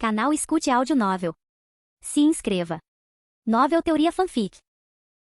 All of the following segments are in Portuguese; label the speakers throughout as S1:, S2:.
S1: Canal Escute Áudio Novel. Se inscreva. Novel Teoria Fanfic.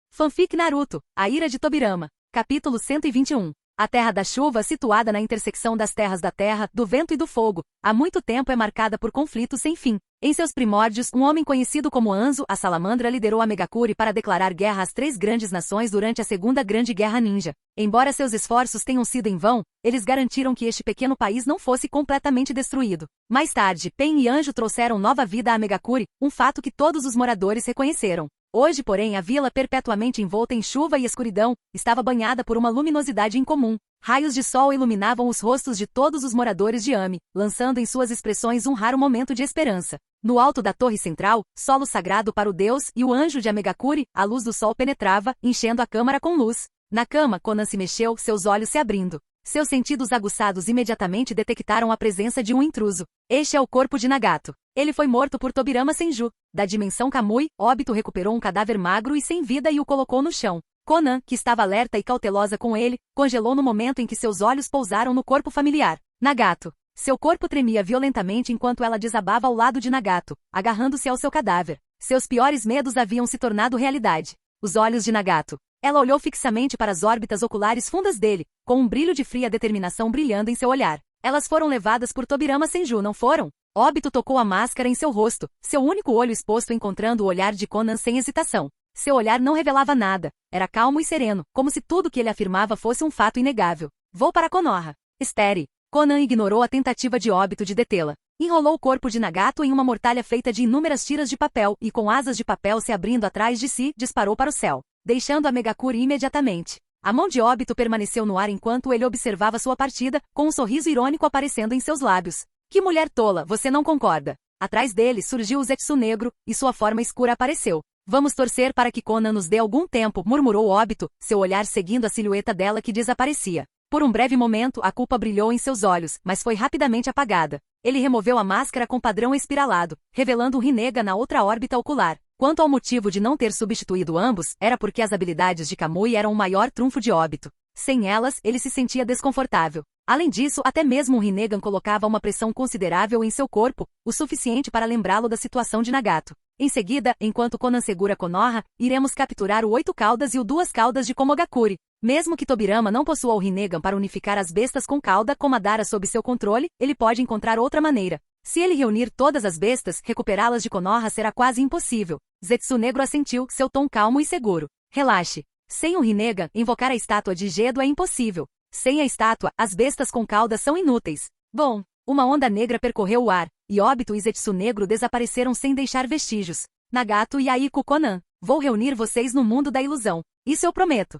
S2: Fanfic Naruto, A Ira de Tobirama. Capítulo 121. A Terra da Chuva, situada na intersecção das terras da Terra, do Vento e do Fogo, há muito tempo é marcada por conflitos sem fim. Em seus primórdios, um homem conhecido como Hanzo, a Salamandra, liderou a Megakuri para declarar guerra às três grandes nações durante a Segunda Grande Guerra Ninja. Embora seus esforços tenham sido em vão, eles garantiram que este pequeno país não fosse completamente destruído. Mais tarde, Pen e Anjo trouxeram nova vida à Megakuri, um fato que todos os moradores reconheceram. Hoje, porém, a vila, perpetuamente envolta em chuva e escuridão, estava banhada por uma luminosidade incomum. Raios de sol iluminavam os rostos de todos os moradores de Ami, lançando em suas expressões um raro momento de esperança. No alto da torre central, solo sagrado para o deus e o anjo de Megakuri, a luz do sol penetrava, enchendo a câmara com luz. Na cama, Konan se mexeu, seus olhos se abrindo. Seus sentidos aguçados imediatamente detectaram a presença de um intruso. Este é o corpo de Nagato. Ele foi morto por Tobirama Senju. Da dimensão Kamui, Obito recuperou um cadáver magro e sem vida e o colocou no chão. Konan, que estava alerta e cautelosa com ele, congelou no momento em que seus olhos pousaram no corpo familiar. Nagato. Seu corpo tremia violentamente enquanto ela desabava ao lado de Nagato, agarrando-se ao seu cadáver. Seus piores medos haviam se tornado realidade. Os olhos de Nagato. Ela olhou fixamente para as órbitas oculares fundas dele, com um brilho de fria determinação brilhando em seu olhar. Elas foram levadas por Tobirama Senju, não foram? Obito tocou a máscara em seu rosto, seu único olho exposto encontrando o olhar de Konan sem hesitação. Seu olhar não revelava nada, era calmo e sereno, como se tudo que ele afirmava fosse um fato inegável. Vou para Konoha. Espere. Konan ignorou a tentativa de Obito de detê-la. Enrolou o corpo de Nagato em uma mortalha feita de inúmeras tiras de papel e com asas de papel se abrindo atrás de si, disparou para o céu, deixando a Megakuri imediatamente. A mão de Obito permaneceu no ar enquanto ele observava sua partida, com um sorriso irônico aparecendo em seus lábios. Que mulher tola, você não concorda? Atrás dele surgiu o Zetsu negro, e sua forma escura apareceu. Vamos torcer para que Konan nos dê algum tempo, murmurou Obito, seu olhar seguindo a silhueta dela que desaparecia. Por um breve momento, a culpa brilhou em seus olhos, mas foi rapidamente apagada. Ele removeu a máscara com padrão espiralado, revelando um Rinnegan na outra órbita ocular. Quanto ao motivo de não ter substituído ambos, era porque as habilidades de Kamui eram o maior trunfo de Obito. Sem elas, ele se sentia desconfortável. Além disso, até mesmo o Rinnegan colocava uma pressão considerável em seu corpo, o suficiente para lembrá-lo da situação de Nagato. Em seguida, enquanto Konan segura Konoha, iremos capturar o 8 caudas e o 2 caudas de Komogakuri. Mesmo que Tobirama não possua o Rinnegan para unificar as bestas com cauda com Madara sob seu controle, ele pode encontrar outra maneira. Se ele reunir todas as bestas, recuperá-las de Konoha será quase impossível. Zetsu negro assentiu, seu tom calmo e seguro. Relaxe. Sem o Rinnegan, invocar a estátua de Gedo é impossível. Sem a estátua, as bestas com cauda são inúteis. Bom, uma onda negra percorreu o ar, e Obito e Zetsu negro desapareceram sem deixar vestígios. Nagato e Aiko Konan, vou reunir vocês no mundo da ilusão. Isso eu prometo.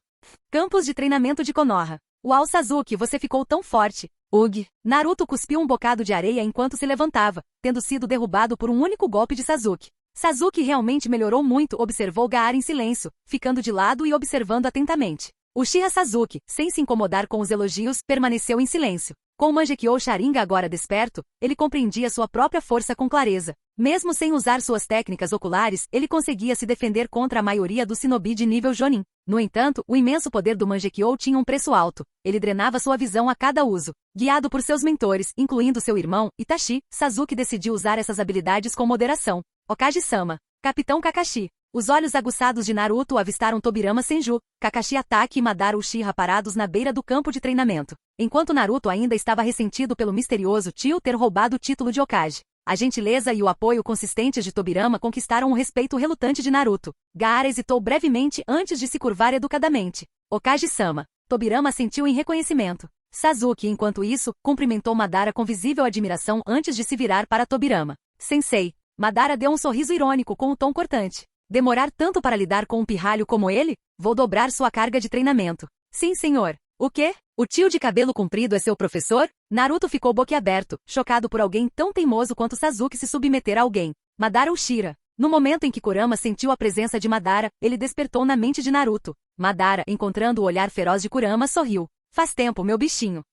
S2: Campos de treinamento de Konoha. Uau, Sasuke, você ficou tão forte. Ugh. Naruto cuspiu um bocado de areia enquanto se levantava, tendo sido derrubado por um único golpe de Sasuke. Sasuke realmente melhorou muito, observou Gaara em silêncio, ficando de lado e observando atentamente. Uchiha Sasuke, sem se incomodar com os elogios, permaneceu em silêncio. Com o Mangekyou Sharingan agora desperto, ele compreendia sua própria força com clareza. Mesmo sem usar suas técnicas oculares, ele conseguia se defender contra a maioria dos shinobi de nível Jonin. No entanto, o imenso poder do Mangekyou tinha um preço alto. Ele drenava sua visão a cada uso. Guiado por seus mentores, incluindo seu irmão, Itachi, Sasuke decidiu usar essas habilidades com moderação. Okage-sama. Capitão Kakashi. Os olhos aguçados de Naruto avistaram Tobirama Senju, Kakashi Atake e Madara Uchiha parados na beira do campo de treinamento. Enquanto Naruto ainda estava ressentido pelo misterioso tio ter roubado o título de Hokage. A gentileza e o apoio consistentes de Tobirama conquistaram o respeito relutante de Naruto. Gaara hesitou brevemente antes de se curvar educadamente. Okage-sama. Tobirama assentiu em reconhecimento. Sasuke, enquanto isso, cumprimentou Madara com visível admiração antes de se virar para Tobirama. Sensei. Madara deu um sorriso irônico com o tom cortante. Demorar tanto para lidar com um pirralho como ele? Vou dobrar sua carga de treinamento. Sim, senhor. O quê? O tio de cabelo comprido é seu professor? Naruto ficou boquiaberto, chocado por alguém tão teimoso quanto Sasuke se submeter a alguém. Madara Uchiha. No momento em que Kurama sentiu a presença de Madara, ele despertou na mente de Naruto. Madara, encontrando o olhar feroz de Kurama, sorriu. Faz tempo, meu bichinho.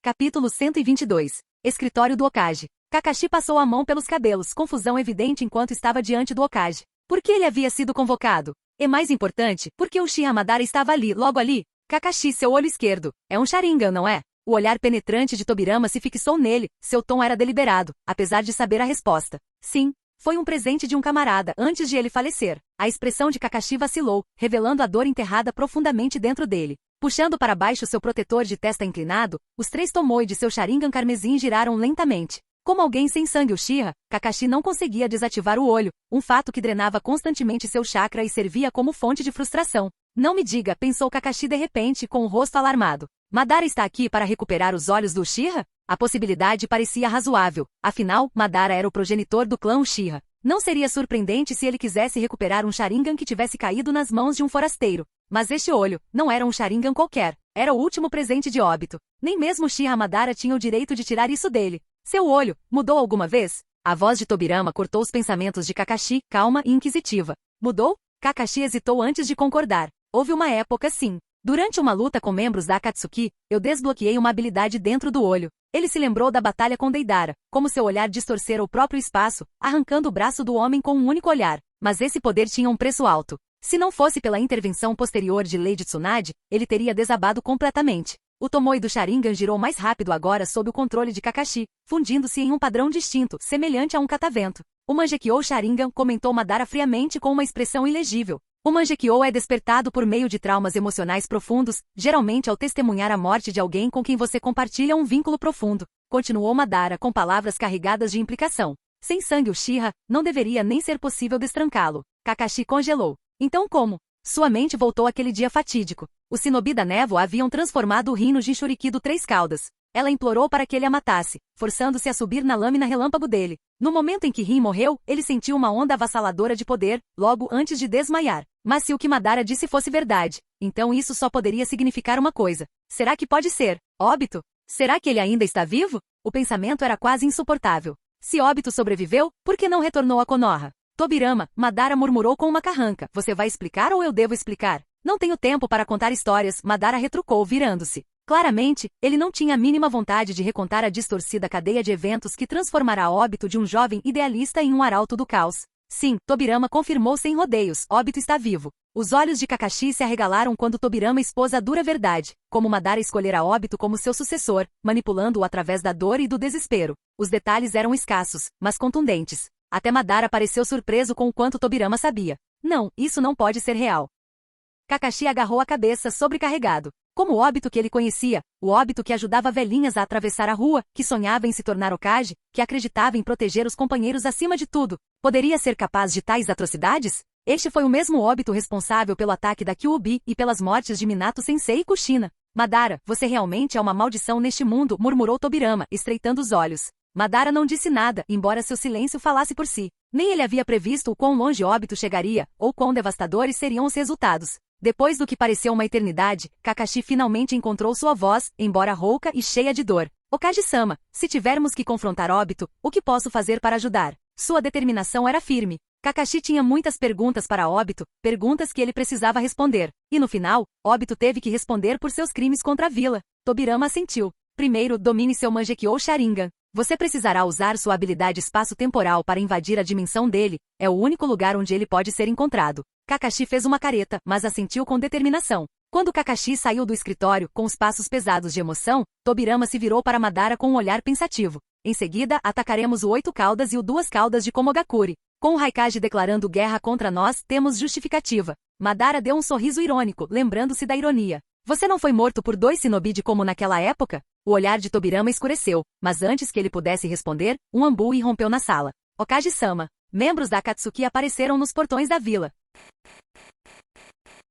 S2: Capítulo 122. Escritório do Hokage. Kakashi passou a mão pelos cabelos, confusão evidente enquanto estava diante do Hokage. Por que ele havia sido convocado? E mais importante, por que Uchiha Madara estava ali, logo ali? Kakashi, seu olho esquerdo. É um Sharingan, não é? O olhar penetrante de Tobirama se fixou nele, seu tom era deliberado, apesar de saber a resposta. Sim, foi um presente de um camarada antes de ele falecer. A expressão de Kakashi vacilou, revelando a dor enterrada profundamente dentro dele. Puxando para baixo seu protetor de testa inclinado, os 3 Tomoe de seu Sharingan carmesim giraram lentamente. Como alguém sem sangue Uchiha, Kakashi não conseguia desativar o olho, um fato que drenava constantemente seu chakra e servia como fonte de frustração. Não me diga, pensou Kakashi de repente com o rosto alarmado. Madara está aqui para recuperar os olhos do Uchiha? A possibilidade parecia razoável, afinal, Madara era o progenitor do clã Uchiha. Não seria surpreendente se ele quisesse recuperar um Sharingan que tivesse caído nas mãos de um forasteiro. Mas este olho não era um Sharingan qualquer, era o último presente de Obito. Nem mesmo Uchiha Madara tinha o direito de tirar isso dele. Seu olho mudou alguma vez? A voz de Tobirama cortou os pensamentos de Kakashi, calma e inquisitiva. Mudou? Kakashi hesitou antes de concordar. Houve uma época sim. Durante uma luta com membros da Akatsuki, eu desbloqueei uma habilidade dentro do olho. Ele se lembrou da batalha com Deidara, como seu olhar distorcera o próprio espaço, arrancando o braço do homem com um único olhar. Mas esse poder tinha um preço alto. Se não fosse pela intervenção posterior de Lady Tsunade, ele teria desabado completamente. O Tomoe do Sharingan girou mais rápido agora sob o controle de Kakashi, fundindo-se em um padrão distinto, semelhante a um catavento. O Mangekyou Sharingan, comentou Madara friamente com uma expressão ilegível. O Mangekyou é despertado por meio de traumas emocionais profundos, geralmente ao testemunhar a morte de alguém com quem você compartilha um vínculo profundo. Continuou Madara com palavras carregadas de implicação. Sem sangue Uchiha, não deveria nem ser possível destrancá-lo. Kakashi congelou. Então como? Sua mente voltou àquele dia fatídico. Os shinobi da névoa haviam transformado o Rin no Jinchuriki do Três Caudas. Ela implorou para que ele a matasse, forçando-se a subir na lâmina relâmpago dele. No momento em que Rin morreu, ele sentiu uma onda avassaladora de poder, logo antes de desmaiar. Mas se o que Madara disse fosse verdade, então isso só poderia significar uma coisa. Será que pode ser Obito? Será que ele ainda está vivo? O pensamento era quase insuportável. Se Obito sobreviveu, por que não retornou a Konoha? Tobirama, Madara murmurou com uma carranca. Você vai explicar ou eu devo explicar? Não tenho tempo para contar histórias, Madara retrucou virando-se. Claramente, ele não tinha a mínima vontade de recontar a distorcida cadeia de eventos que transformará Obito de um jovem idealista em um arauto do caos. Sim, Tobirama confirmou sem rodeios, Obito está vivo. Os olhos de Kakashi se arregalaram quando Tobirama expôs a dura verdade, como Madara escolhera Obito como seu sucessor, manipulando-o através da dor e do desespero. Os detalhes eram escassos, mas contundentes. Até Madara pareceu surpreso com o quanto Tobirama sabia. Não, isso não pode ser real. Kakashi agarrou a cabeça sobrecarregado. Como o Obito que ele conhecia, o Obito que ajudava velhinhas a atravessar a rua, que sonhava em se tornar Hokage, que acreditava em proteger os companheiros acima de tudo, poderia ser capaz de tais atrocidades? Este foi o mesmo Obito responsável pelo ataque da Kyuubi e pelas mortes de Minato Sensei e Kushina. Madara, você realmente é uma maldição neste mundo, murmurou Tobirama, estreitando os olhos. Madara não disse nada, embora seu silêncio falasse por si. Nem ele havia previsto o quão longe Obito chegaria, ou quão devastadores seriam os resultados. Depois do que pareceu uma eternidade, Kakashi finalmente encontrou sua voz, embora rouca e cheia de dor. Hokage-sama, se tivermos que confrontar Obito, o que posso fazer para ajudar? Sua determinação era firme. Kakashi tinha muitas perguntas para Obito, perguntas que ele precisava responder. E no final, Obito teve que responder por seus crimes contra a vila. Tobirama assentiu. Primeiro, domine seu Mangekyou Sharingan. Você precisará usar sua habilidade espaço-temporal para invadir a dimensão dele, é o único lugar onde ele pode ser encontrado. Kakashi fez uma careta, mas assentiu com determinação. Quando Kakashi saiu do escritório, com os passos pesados de emoção, Tobirama se virou para Madara com um olhar pensativo. Em seguida, atacaremos o 8 Caudas e o 2 Caudas de Komogakure. Com o Raikage declarando guerra contra nós, temos justificativa. Madara deu um sorriso irônico, lembrando-se da ironia. Você não foi morto por 2 shinobi como naquela época? O olhar de Tobirama escureceu, mas antes que ele pudesse responder, um ambu irrompeu na sala. Hokage-sama. Membros da Akatsuki apareceram nos portões da vila.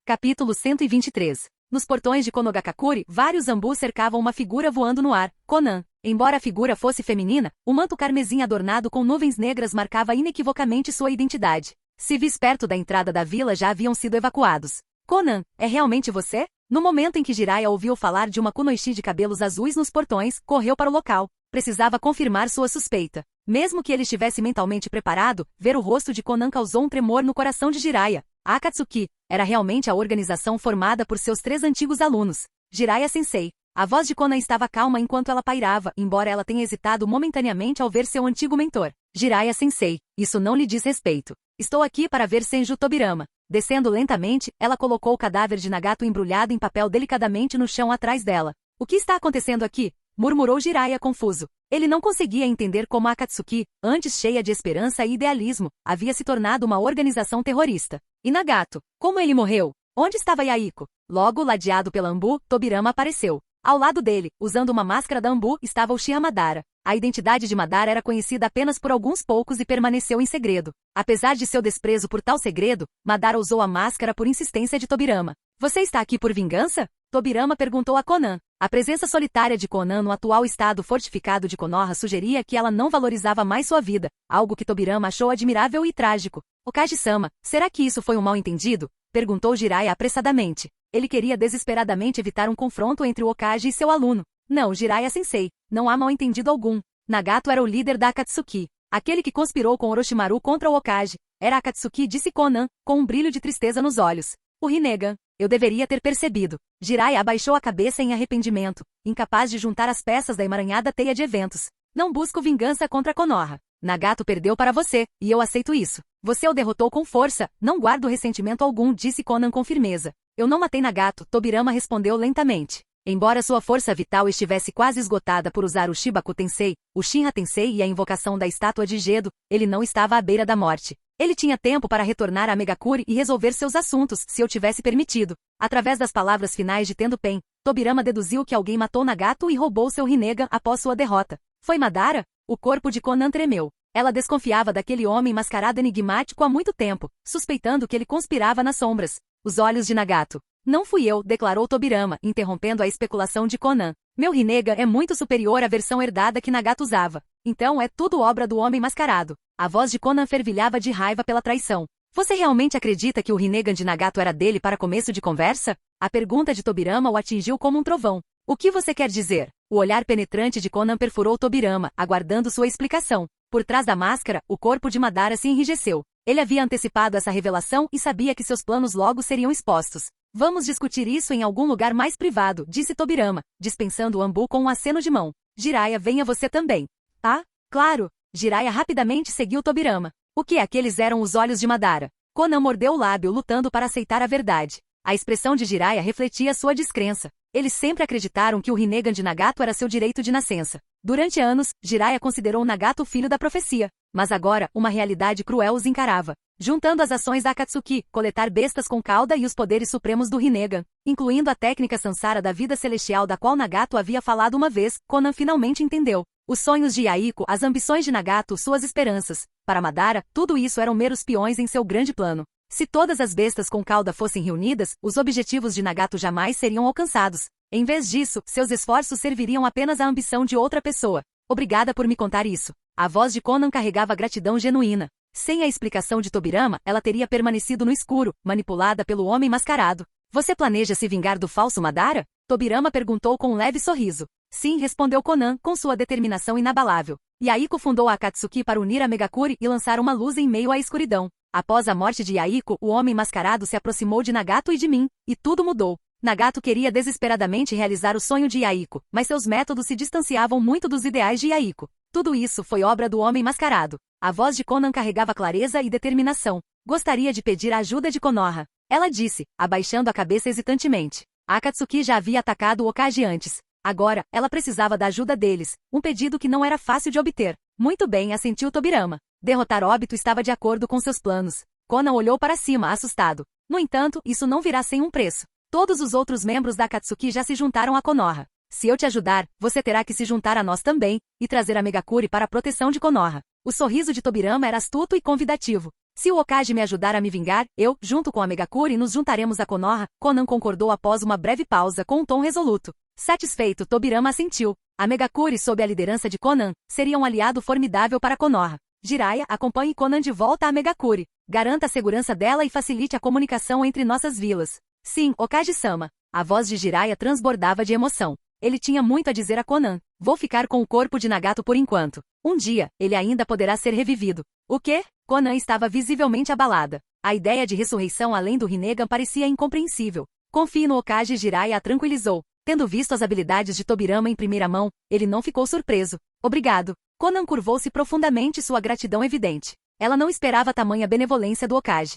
S2: Capítulo 123. Nos portões de Konogakure, vários ambus cercavam uma figura voando no ar, Konan. Embora a figura fosse feminina, o manto carmesim adornado com nuvens negras marcava inequivocamente sua identidade. Civis perto da entrada da vila já haviam sido evacuados. Konan, é realmente você? No momento em que Jiraiya ouviu falar de uma kunoichi de cabelos azuis nos portões, correu para o local. Precisava confirmar sua suspeita. Mesmo que ele estivesse mentalmente preparado, ver o rosto de Konan causou um tremor no coração de Jiraiya. A Akatsuki era realmente a organização formada por seus 3 antigos alunos. Jiraiya-sensei. A voz de Konan estava calma enquanto ela pairava, embora ela tenha hesitado momentaneamente ao ver seu antigo mentor. Jiraiya-sensei, isso não lhe diz respeito. Estou aqui para ver Senju Tobirama. Descendo lentamente, ela colocou o cadáver de Nagato embrulhado em papel delicadamente no chão atrás dela. O que está acontecendo aqui? Murmurou Jiraiya confuso. Ele não conseguia entender como a Akatsuki, antes cheia de esperança e idealismo, havia se tornado uma organização terrorista. E Nagato? Como ele morreu? Onde estava Yaiko? Logo, ladeado pela Anbu, Tobirama apareceu. Ao lado dele, usando uma máscara da Anbu, estava Uchiha Madara. A identidade de Madara era conhecida apenas por alguns poucos e permaneceu em segredo. Apesar de seu desprezo por tal segredo, Madara usou a máscara por insistência de Tobirama. Você está aqui por vingança? Tobirama perguntou a Konan. A presença solitária de Konan no atual estado fortificado de Konoha sugeria que ela não valorizava mais sua vida, algo que Tobirama achou admirável e trágico. Okage-sama, será que isso foi um mal-entendido? Perguntou Jiraiya apressadamente. Ele queria desesperadamente evitar um confronto entre o Okage e seu aluno. Não, Jiraiya-sensei, não há mal-entendido algum. Nagato era o líder da Akatsuki. Aquele que conspirou com Orochimaru contra o Okage. Era a Akatsuki, disse Konan, com um brilho de tristeza nos olhos. O Rinnegan. Eu deveria ter percebido. Jiraiya abaixou a cabeça em arrependimento, incapaz de juntar as peças da emaranhada teia de eventos. Não busco vingança contra Konoha. Nagato perdeu para você, e eu aceito isso. Você o derrotou com força, não guardo ressentimento algum, disse Konan com firmeza. Eu não matei Nagato, Tobirama respondeu lentamente. Embora sua força vital estivesse quase esgotada por usar o Shibaku Tensei, o Shinra Tensei e a invocação da estátua de Gedo, ele não estava à beira da morte. Ele tinha tempo para retornar a Megakuri e resolver seus assuntos, se eu tivesse permitido. Através das palavras finais de Tendo Pen, Tobirama deduziu que alguém matou Nagato e roubou seu Rinnegan após sua derrota. Foi Madara? O corpo de Konan tremeu. Ela desconfiava daquele homem mascarado enigmático há muito tempo, suspeitando que ele conspirava nas sombras. Os olhos de Nagato. Não fui eu, declarou Tobirama, interrompendo a especulação de Konan. Meu Rinnegan é muito superior à versão herdada que Nagato usava. Então é tudo obra do homem mascarado. A voz de Konan fervilhava de raiva pela traição. Você realmente acredita que o Rinnegan de Nagato era dele para começo de conversa? A pergunta de Tobirama o atingiu como um trovão. O que você quer dizer? O olhar penetrante de Konan perfurou Tobirama, aguardando sua explicação. Por trás da máscara, o corpo de Madara se enrijeceu. Ele havia antecipado essa revelação e sabia que seus planos logo seriam expostos. Vamos discutir isso em algum lugar mais privado, disse Tobirama, dispensando o Anbu com um aceno de mão. Jiraiya, venha você também. Ah, claro. Jiraiya rapidamente seguiu Tobirama. O que aqueles eram os olhos de Madara? Konan mordeu o lábio lutando para aceitar a verdade. A expressão de Jiraiya refletia sua descrença. Eles sempre acreditaram que o Rinnegan de Nagato era seu direito de nascença. Durante anos, Jiraiya considerou Nagato o filho da profecia. Mas agora, uma realidade cruel os encarava. Juntando as ações da Akatsuki, coletar bestas com cauda e os poderes supremos do Rinnegan, incluindo a técnica Sansara da vida celestial da qual Nagato havia falado uma vez, Konan finalmente entendeu. Os sonhos de Yaiko, as ambições de Nagato, suas esperanças. Para Madara, tudo isso eram meros peões em seu grande plano. Se todas as bestas com cauda fossem reunidas, os objetivos de Nagato jamais seriam alcançados. Em vez disso, seus esforços serviriam apenas à ambição de outra pessoa. Obrigada por me contar isso. A voz de Konan carregava gratidão genuína. Sem a explicação de Tobirama, ela teria permanecido no escuro, manipulada pelo homem mascarado. Você planeja se vingar do falso Madara? Tobirama perguntou com um leve sorriso. Sim, respondeu Konan, com sua determinação inabalável. Yaiko fundou a Akatsuki para unir a Megakuri e lançar uma luz em meio à escuridão. Após a morte de Yaiko, o homem mascarado se aproximou de Nagato e de mim, e tudo mudou. Nagato queria desesperadamente realizar o sonho de Yaiko, mas seus métodos se distanciavam muito dos ideais de Yaiko. Tudo isso foi obra do homem mascarado. A voz de Konan carregava clareza e determinação. Gostaria de pedir a ajuda de Konoha. Ela disse, abaixando a cabeça hesitantemente. A Akatsuki já havia atacado o Okage antes. Agora, ela precisava da ajuda deles, um pedido que não era fácil de obter. Muito bem, assentiu Tobirama. Derrotar Obito estava de acordo com seus planos. Konan olhou para cima, assustado. No entanto, isso não virá sem um preço. Todos os outros membros da Akatsuki já se juntaram a Konoha. Se eu te ajudar, você terá que se juntar a nós também, e trazer a Megakuri para a proteção de Konoha. O sorriso de Tobirama era astuto e convidativo. Se o Okage me ajudar a me vingar, eu, junto com a Megakuri, nos juntaremos a Konoha. Konan concordou após uma breve pausa com um tom resoluto. Satisfeito, Tobirama assentiu. A Megakuri, sob a liderança de Konan, seria um aliado formidável para Konoha. Jiraiya, acompanhe Konan de volta à Megakuri. Garanta a segurança dela e facilite a comunicação entre nossas vilas. Sim, Okage-sama. A voz de Jiraiya transbordava de emoção. Ele tinha muito a dizer a Konan. Vou ficar com o corpo de Nagato por enquanto. Um dia, ele ainda poderá ser revivido. O quê? Konan estava visivelmente abalada. A ideia de ressurreição além do Rinnegan parecia incompreensível. Confie no Okage, Jiraiya a tranquilizou. Tendo visto as habilidades de Tobirama em primeira mão, ele não ficou surpreso. Obrigado. Konan curvou-se profundamente, sua gratidão evidente. Ela não esperava tamanha benevolência do Okage.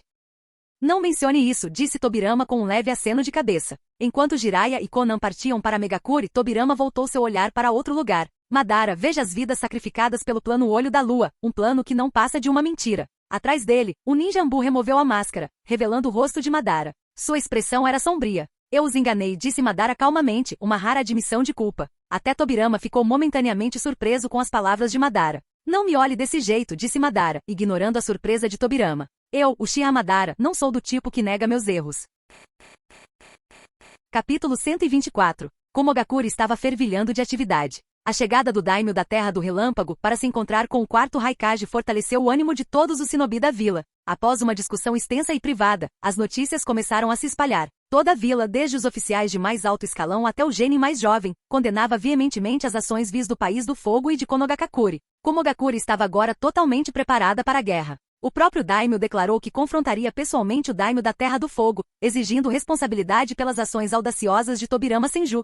S2: Não mencione isso, disse Tobirama com um leve aceno de cabeça. Enquanto Jiraiya e Conan partiam para Megakuri, Tobirama voltou seu olhar para outro lugar. Madara, veja as vidas sacrificadas pelo plano Olho da Lua, um plano que não passa de uma mentira. Atrás dele, o ninja Ambu removeu a máscara, revelando o rosto de Madara. Sua expressão era sombria. Eu os enganei, disse Madara calmamente, uma rara admissão de culpa. Até Tobirama ficou momentaneamente surpreso com as palavras de Madara. Não me olhe desse jeito, disse Madara, ignorando a surpresa de Tobirama. Eu, Uchiha Madara, não sou do tipo que nega meus erros. Capítulo 124. Komogakure estava fervilhando de atividade. A chegada do daimyo da Terra do Relâmpago para se encontrar com o quarto Raikage fortaleceu o ânimo de todos os shinobi da vila. Após uma discussão extensa e privada, as notícias começaram a se espalhar. Toda a vila, desde os oficiais de mais alto escalão até o genin mais jovem, condenava veementemente as ações vis do País do Fogo e de Konogakure. Komogakure estava agora totalmente preparada para a guerra. O próprio daimyo declarou que confrontaria pessoalmente o daimyo da Terra do Fogo, exigindo responsabilidade pelas ações audaciosas de Tobirama Senju.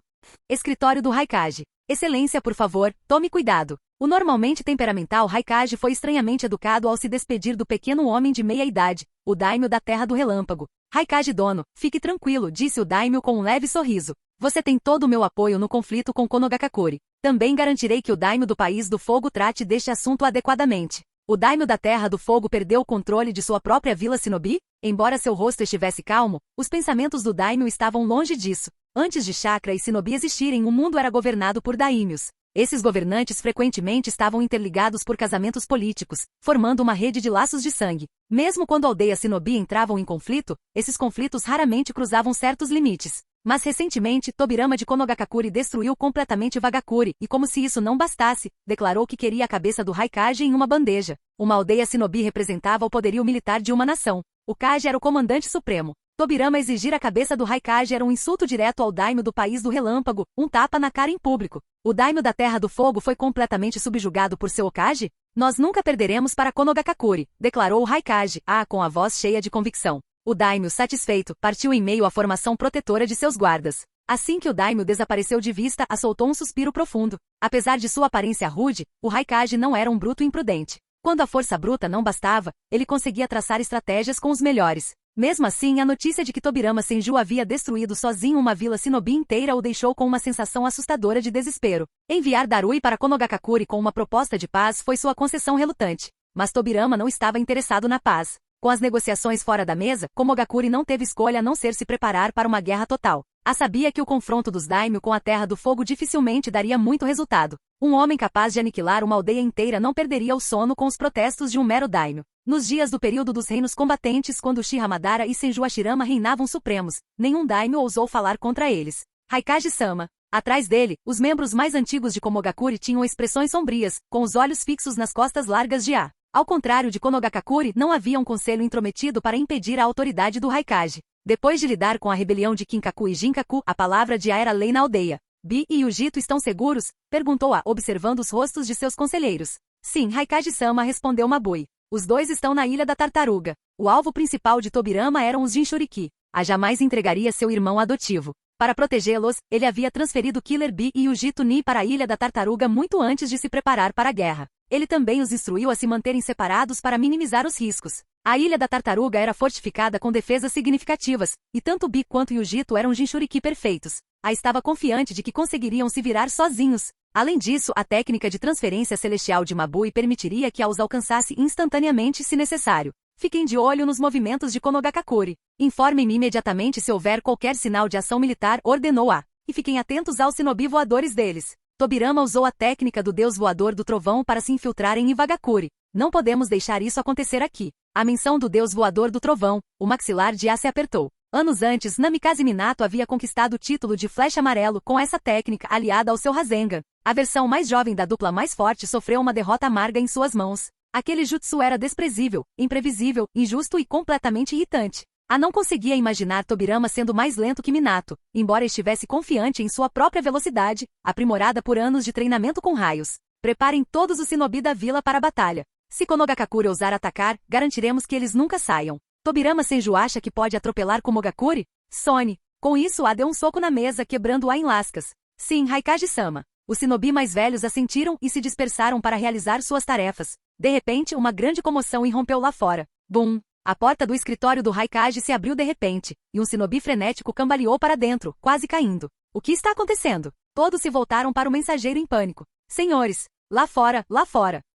S2: Escritório do Raikage. Excelência, por favor, tome cuidado. O normalmente temperamental Raikage foi estranhamente educado ao se despedir do pequeno homem de meia idade, o daimyo da Terra do Relâmpago. Raikage dono, fique tranquilo, disse o daimyo com um leve sorriso. Você tem todo o meu apoio no conflito com Konogakure. Também garantirei que o daimyo do País do Fogo trate deste assunto adequadamente. O daimyo da Terra do Fogo perdeu o controle de sua própria vila shinobi? Embora seu rosto estivesse calmo, os pensamentos do daimyo estavam longe disso. Antes de chakra e shinobi existirem, o mundo era governado por daimyos. Esses governantes frequentemente estavam interligados por casamentos políticos, formando uma rede de laços de sangue. Mesmo quando aldeias shinobi entravam em conflito, esses conflitos raramente cruzavam certos limites. Mas recentemente, Tobirama de Konogakure destruiu completamente Vagakure, e como se isso não bastasse, declarou que queria a cabeça do Raikage em uma bandeja. Uma aldeia shinobi representava o poderio militar de uma nação. O Kage era o comandante supremo. Tobirama exigir a cabeça do Raikage era um insulto direto ao daimyo do País do Relâmpago, um tapa na cara em público. O daimyo da Terra do Fogo foi completamente subjugado por seu Okage? Nós nunca perderemos para Konogakure, declarou o Raikage, com a voz cheia de convicção. O daimyo, satisfeito, partiu em meio à formação protetora de seus guardas. Assim que o daimyo desapareceu de vista, soltou um suspiro profundo. Apesar de sua aparência rude, o Raikage não era um bruto imprudente. Quando a força bruta não bastava, ele conseguia traçar estratégias com os melhores. Mesmo assim, a notícia de que Tobirama Senju havia destruído sozinho uma vila shinobi inteira o deixou com uma sensação assustadora de desespero. Enviar Darui para Konogakure com uma proposta de paz foi sua concessão relutante. Mas Tobirama não estava interessado na paz. Com as negociações fora da mesa, Komogakure não teve escolha a não ser se preparar para uma guerra total. Sabia que o confronto dos daimyo com a Terra do Fogo dificilmente daria muito resultado. Um homem capaz de aniquilar uma aldeia inteira não perderia o sono com os protestos de um mero daimyo. Nos dias do período dos reinos combatentes, quando Uchiha Madara e Senju Hashirama reinavam supremos, nenhum daimyo ousou falar contra eles. Raikage-sama. Atrás dele, os membros mais antigos de Komogakure tinham expressões sombrias, com os olhos fixos nas costas largas de A. Ao contrário de Konogakure, não havia um conselho intrometido para impedir a autoridade do Raikage. Depois de lidar com a rebelião de Kinkaku e Jinkaku, a palavra de A era lei na aldeia. Bi e Yujito estão seguros? Perguntou A, observando os rostos de seus conselheiros. Sim, Raikage-sama, respondeu Mabui. Os dois estão na Ilha da Tartaruga. O alvo principal de Tobirama eram os Jinchuriki. A jamais entregaria seu irmão adotivo. Para protegê-los, ele havia transferido Killer Bee e Yujito Ni para a Ilha da Tartaruga muito antes de se preparar para a guerra. Ele também os instruiu a se manterem separados para minimizar os riscos. A Ilha da Tartaruga era fortificada com defesas significativas, e tanto Bee quanto Yujito eram Jinchuriki perfeitos. A estava confiante de que conseguiriam se virar sozinhos. Além disso, a técnica de transferência celestial de Mabui permitiria que a os alcançasse instantaneamente se necessário. Fiquem de olho nos movimentos de Konogakure. Informem-me imediatamente se houver qualquer sinal de ação militar, ordenou A. E fiquem atentos aos shinobi voadores deles. Tobirama usou a técnica do deus voador do trovão para se infiltrar em Iwagakure. Não podemos deixar isso acontecer aqui. A menção do deus voador do trovão, o maxilar de A se apertou. Anos antes, Namikaze Minato havia conquistado o título de Flecha Amarelo com essa técnica aliada ao seu Rasengan. A versão mais jovem da dupla mais forte sofreu uma derrota amarga em suas mãos. Aquele jutsu era desprezível, imprevisível, injusto e completamente irritante. A não conseguia imaginar Tobirama sendo mais lento que Minato, embora estivesse confiante em sua própria velocidade, aprimorada por anos de treinamento com raios. Preparem todos os shinobi da vila para a batalha. Se Konogakure ousar atacar, garantiremos que eles nunca saiam. Tobirama Senju acha que pode atropelar Komogakure? Sone. Com isso, A deu um soco na mesa, quebrando-a em lascas. Sim, Raikage-sama. Os shinobi mais velhos assentiram e se dispersaram para realizar suas tarefas. De repente, uma grande comoção irrompeu lá fora. Bum! A porta do escritório do Raikage se abriu de repente, e um shinobi frenético cambaleou para dentro, quase caindo. O que está acontecendo? Todos se voltaram para o mensageiro em pânico. Senhores, lá fora,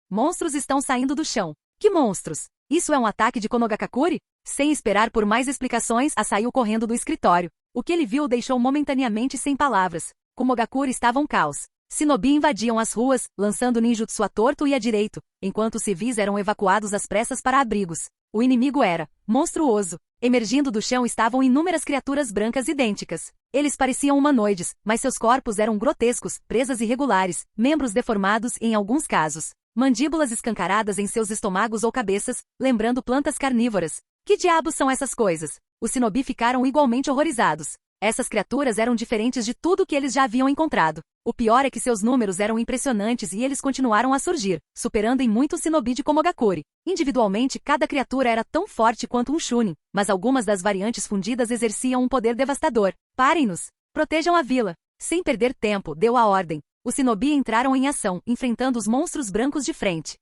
S2: monstros estão saindo do chão. Que monstros? Isso é um ataque de Konogakakuri? Sem esperar por mais explicações, saiu correndo do escritório. O que ele viu o deixou momentaneamente sem palavras. Konogakuri estava um caos. Shinobi invadiam as ruas, lançando ninjutsu à torto e à direito, enquanto os civis eram evacuados às pressas para abrigos. O inimigo era monstruoso. Emergindo do chão estavam inúmeras criaturas brancas idênticas. Eles pareciam humanoides, mas seus corpos eram grotescos, presas irregulares, membros deformados em alguns casos, mandíbulas escancaradas em seus estômagos ou cabeças, lembrando plantas carnívoras. Que diabos são essas coisas? Os shinobi ficaram igualmente horrorizados. Essas criaturas eram diferentes de tudo que eles já haviam encontrado. O pior é que seus números eram impressionantes e eles continuaram a surgir, superando em muito o shinobi de Komogakuri. Individualmente, cada criatura era tão forte quanto um chunin, mas algumas das variantes fundidas exerciam um poder devastador. Parem-nos! Protejam a vila! Sem perder tempo, deu a ordem. Os shinobi entraram em ação, enfrentando os monstros brancos de frente.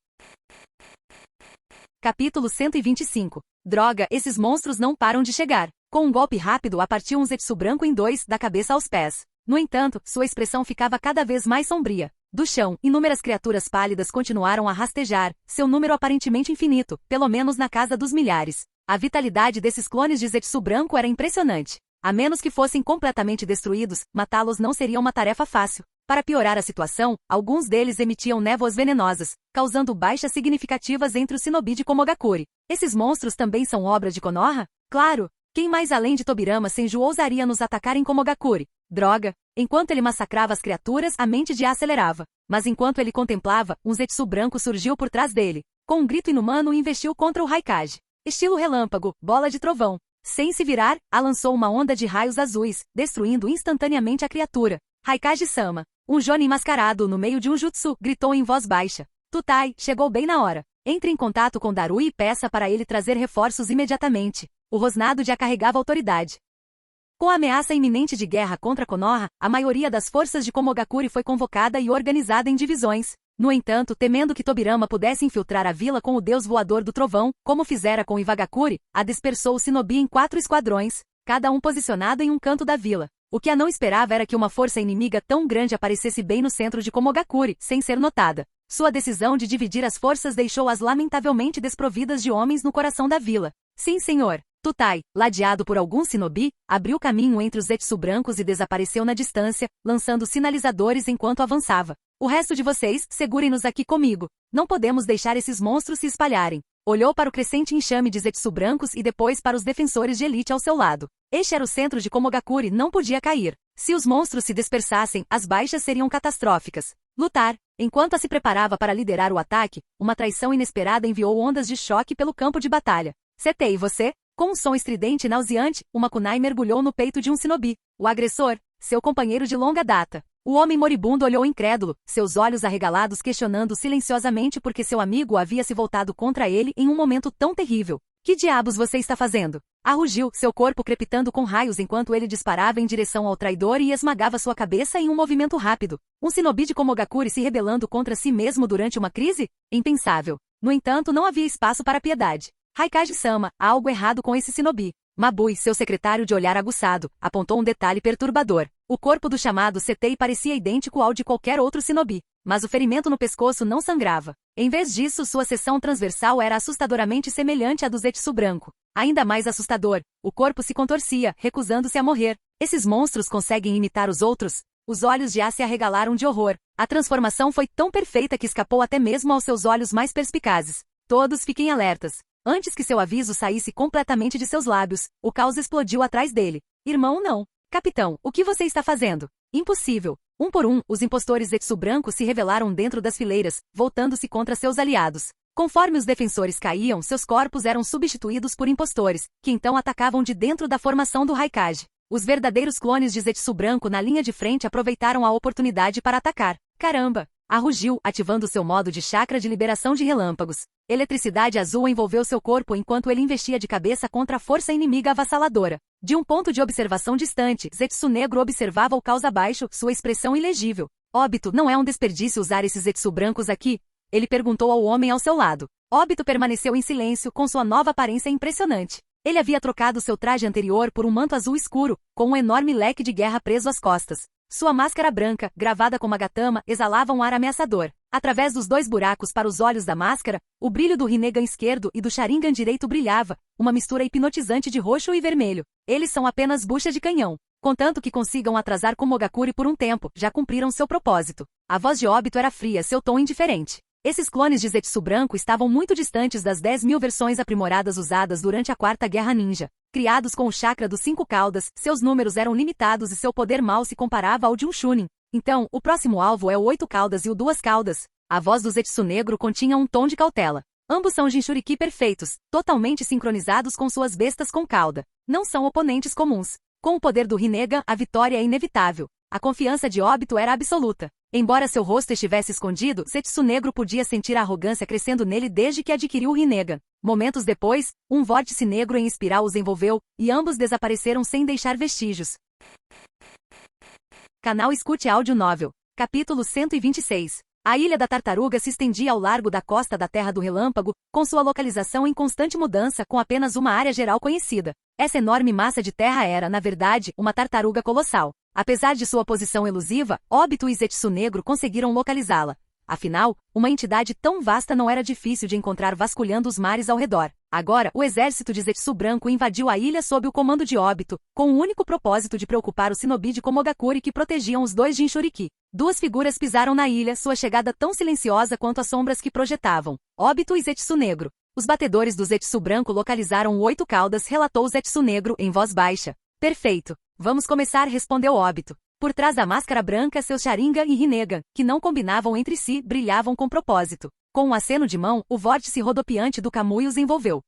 S2: Capítulo 125. Droga, esses monstros não param de chegar. Com um golpe rápido, partiu um zetsu branco em dois, da cabeça aos pés. No entanto, sua expressão ficava cada vez mais sombria. Do chão, inúmeras criaturas pálidas continuaram a rastejar, seu número aparentemente infinito, pelo menos na casa dos milhares. A vitalidade desses clones de zetsu branco era impressionante. A menos que fossem completamente destruídos, matá-los não seria uma tarefa fácil. Para piorar a situação, alguns deles emitiam névoas venenosas, causando baixas significativas entre os shinobi de Komogakuri. Esses monstros também são obra de Konoha? Claro! Quem mais além de Tobirama Senju ousaria nos atacar em Komogakuri? Droga! Enquanto ele massacrava as criaturas, a mente de acelerava. Mas enquanto ele contemplava, um zetsu branco surgiu por trás dele. Com um grito inumano, investiu contra o Raikage. Estilo relâmpago, bola de trovão. Sem se virar, lançou uma onda de raios azuis, destruindo instantaneamente a criatura. Raikage-sama. Um jonin mascarado no meio de um jutsu, gritou em voz baixa. Tutai, chegou bem na hora. Entre em contato com Darui e peça para ele trazer reforços imediatamente. O rosnado já carregava autoridade. Com a ameaça iminente de guerra contra Konoha, a maioria das forças de Komogakuri foi convocada e organizada em divisões. No entanto, temendo que Tobirama pudesse infiltrar a vila com o deus voador do trovão, como fizera com Iwagakuri, dispersou o shinobi em 4 esquadrões, cada um posicionado em um canto da vila. O que não esperava era que uma força inimiga tão grande aparecesse bem no centro de Komogakuri, sem ser notada. Sua decisão de dividir as forças deixou-as lamentavelmente desprovidas de homens no coração da vila. Sim, senhor. Tutai, ladeado por alguns shinobi, abriu caminho entre os zetsu brancos e desapareceu na distância, lançando sinalizadores enquanto avançava. O resto de vocês, segurem-nos aqui comigo. Não podemos deixar esses monstros se espalharem. Olhou para o crescente enxame de zetsu brancos e depois para os defensores de elite ao seu lado. Este era o centro de Komogakuri, não podia cair. Se os monstros se dispersassem, as baixas seriam catastróficas. Lutar. Enquanto se preparava para liderar o ataque, uma traição inesperada enviou ondas de choque pelo campo de batalha. Setei, você? Com um som estridente e nauseante, uma kunai mergulhou no peito de um shinobi. O agressor, seu companheiro de longa data. O homem moribundo olhou incrédulo, seus olhos arregalados questionando silenciosamente porque seu amigo havia se voltado contra ele em um momento tão terrível. Que diabos você está fazendo? Rugiu, seu corpo crepitando com raios enquanto ele disparava em direção ao traidor e esmagava sua cabeça em um movimento rápido. Um shinobi de Komogakuri se rebelando contra si mesmo durante uma crise? Impensável. No entanto, não havia espaço para piedade. Raikage-sama, há algo errado com esse shinobi. Mabui, seu secretário de olhar aguçado, apontou um detalhe perturbador. O corpo do chamado Setei parecia idêntico ao de qualquer outro shinobi, mas o ferimento no pescoço não sangrava. Em vez disso, sua seção transversal era assustadoramente semelhante à do zetsu branco. Ainda mais assustador, o corpo se contorcia, recusando-se a morrer. Esses monstros conseguem imitar os outros? Os olhos de se arregalaram de horror. A transformação foi tão perfeita que escapou até mesmo aos seus olhos mais perspicazes. Todos fiquem alertas. Antes que seu aviso saísse completamente de seus lábios, o caos explodiu atrás dele. Irmão, não. Capitão, o que você está fazendo? Impossível. Um por um, os impostores zetsu brancos se revelaram dentro das fileiras, voltando-se contra seus aliados. Conforme os defensores caíam, seus corpos eram substituídos por impostores, que então atacavam de dentro da formação do Raikage. Os verdadeiros clones de zetsu branco na linha de frente aproveitaram a oportunidade para atacar. Caramba! Rugiu, ativando seu modo de chakra de liberação de relâmpagos. Eletricidade azul envolveu seu corpo enquanto ele investia de cabeça contra a força inimiga avassaladora. De um ponto de observação distante, Zetsu Negro observava o caos abaixo, sua expressão ilegível. Óbito, não é um desperdício usar esses zetsu brancos aqui. Ele perguntou ao homem ao seu lado. Óbito permaneceu em silêncio com sua nova aparência impressionante. Ele havia trocado seu traje anterior por um manto azul escuro, com um enorme leque de guerra preso às costas. Sua máscara branca, gravada com uma gatama, exalava um ar ameaçador. Através dos 2 buracos para os olhos da máscara, o brilho do Rinnegan esquerdo e do Sharingan direito brilhava, uma mistura hipnotizante de roxo e vermelho. Eles são apenas bucha de canhão. Contanto que consigam atrasar Komogakure por um tempo, já cumpriram seu propósito. A voz de Óbito era fria, seu tom indiferente. Esses clones de Zetsu branco estavam muito distantes das 10.000 versões aprimoradas usadas durante a Quarta Guerra Ninja. Criados com o chakra dos 5 caudas, seus números eram limitados e seu poder mal se comparava ao de um Chunin. Então, o próximo alvo é o 8 caudas e o 2 caudas. A voz do Zetsu negro continha um tom de cautela. Ambos são Jinchuriki perfeitos, totalmente sincronizados com suas bestas com cauda. Não são oponentes comuns. Com o poder do Rinnegan, a vitória é inevitável. A confiança de Óbito era absoluta. Embora seu rosto estivesse escondido, Zetsu negro podia sentir a arrogância crescendo nele desde que adquiriu o Rinnegan. Momentos depois, um vórtice negro em espiral os envolveu, e ambos desapareceram sem deixar vestígios. Canal Escute Áudio Novel. Capítulo 126. A Ilha da Tartaruga se estendia ao largo da costa da Terra do Relâmpago, com sua localização em constante mudança com apenas uma área geral conhecida. Essa enorme massa de terra era, na verdade, uma tartaruga colossal. Apesar de sua posição elusiva, Óbito e Zetsu negro conseguiram localizá-la. Afinal, uma entidade tão vasta não era difícil de encontrar vasculhando os mares ao redor. Agora, o exército de Zetsu branco invadiu a ilha sob o comando de Óbito, com o único propósito de preocupar o shinobi de Komogakure que protegiam os 2 Jinchuriki. 2 figuras pisaram na ilha, sua chegada tão silenciosa quanto as sombras que projetavam. Óbito e Zetsu negro. Os batedores do Zetsu branco localizaram o 8 caudas, relatou o Zetsu negro em voz baixa. Perfeito. Vamos começar, respondeu Óbito. Por trás da máscara branca, seus Sharingan e Rinnegan, que não combinavam entre si, brilhavam com propósito. Com um aceno de mão, o vórtice rodopiante do Kamui os envolveu.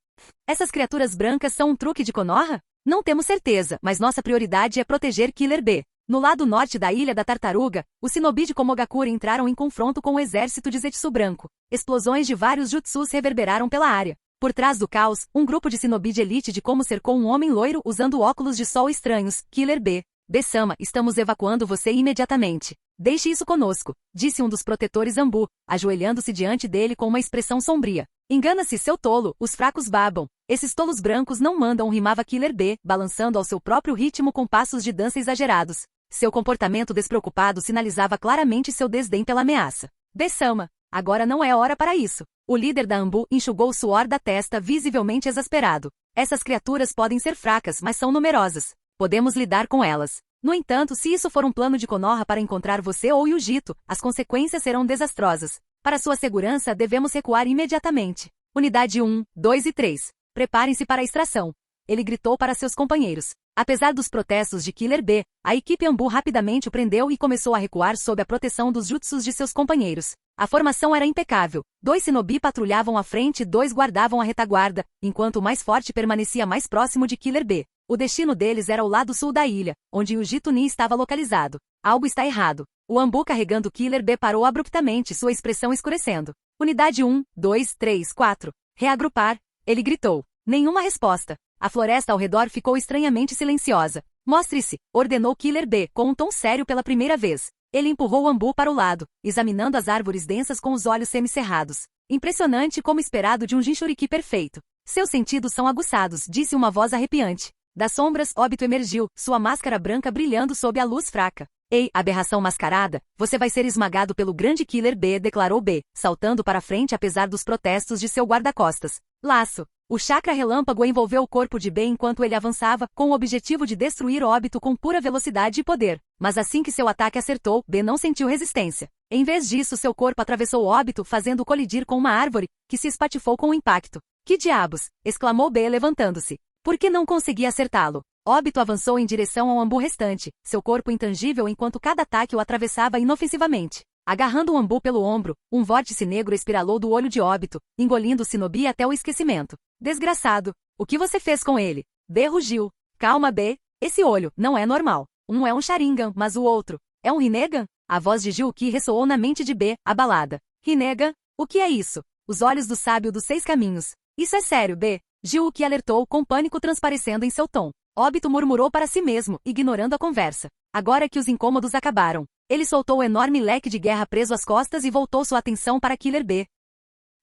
S2: Essas criaturas brancas são um truque de Konoha? Não temos certeza, mas nossa prioridade é proteger Killer B. No lado norte da Ilha da Tartaruga, os shinobi de Komogakure entraram em confronto com o exército de Zetsu branco. Explosões de vários jutsus reverberaram pela área. Por trás do caos, um grupo de shinobi de elite de Komo cercou um homem loiro usando óculos de sol estranhos, Killer B. B-sama, estamos evacuando você imediatamente. Deixe isso conosco, disse um dos protetores Ambu, ajoelhando-se diante dele com uma expressão sombria. Engana-se, seu tolo, os fracos babam. Esses tolos brancos não mandam, rimava Killer B, balançando ao seu próprio ritmo com passos de dança exagerados. Seu comportamento despreocupado sinalizava claramente seu desdém pela ameaça. B-sama, agora não é hora para isso. O líder da Ambu enxugou o suor da testa, visivelmente exasperado. Essas criaturas podem ser fracas, mas são numerosas. Podemos lidar com elas. No entanto, se isso for um plano de Konoha para encontrar você ou Yujito, as consequências serão desastrosas. Para sua segurança, devemos recuar imediatamente. Unidade 1, 2 e 3. Preparem-se para a extração. Ele gritou para seus companheiros. Apesar dos protestos de Killer B, a equipe Ambu rapidamente o prendeu e começou a recuar sob a proteção dos jutsus de seus companheiros. A formação era impecável. 2 shinobi patrulhavam à frente e 2 guardavam a retaguarda, enquanto o mais forte permanecia mais próximo de Killer B. O destino deles era o lado sul da ilha, onde o Jituni estava localizado. Algo está errado. O Ambu carregando Killer B parou abruptamente, sua expressão escurecendo. Unidade 1, 2, 3, 4. Reagrupar. Ele gritou. Nenhuma resposta. A floresta ao redor ficou estranhamente silenciosa. Mostre-se, ordenou Killer B, com um tom sério pela primeira vez. Ele empurrou o Ambu para o lado, examinando as árvores densas com os olhos semicerrados. Impressionante como esperado de um Jinchuriki perfeito. Seus sentidos são aguçados, disse uma voz arrepiante. Das sombras, Óbito emergiu, sua máscara branca brilhando sob a luz fraca. Ei, aberração mascarada, você vai ser esmagado pelo grande Killer B, declarou B, saltando para frente apesar dos protestos de seu guarda-costas. Laço. O chakra relâmpago envolveu o corpo de B enquanto ele avançava, com o objetivo de destruir Óbito com pura velocidade e poder. Mas assim que seu ataque acertou, B não sentiu resistência. Em vez disso, seu corpo atravessou Óbito, fazendo-o colidir com uma árvore, que se espatifou com o impacto. Que diabos! Exclamou B, levantando-se. Por que não conseguia acertá-lo? Óbito avançou em direção ao Ambu restante, seu corpo intangível enquanto cada ataque o atravessava inofensivamente. Agarrando o Ambu pelo ombro, um vórtice negro espiralou do olho de Óbito, engolindo o shinobi até o esquecimento. Desgraçado! O que você fez com ele? B rugiu. Calma, B. Esse olho não é normal. Um é um Sharingan, mas o outro é um Rinnegan? A voz de Jiuki ressoou na mente de B, abalada. Rinnegan? O que é isso? Os olhos do sábio dos 6 caminhos. Isso é sério, B. Jiuki alertou, com pânico transparecendo em seu tom. Óbito murmurou para si mesmo, ignorando a conversa. Agora que os incômodos acabaram, Ele soltou o enorme leque de guerra preso às costas e voltou sua atenção para Killer B.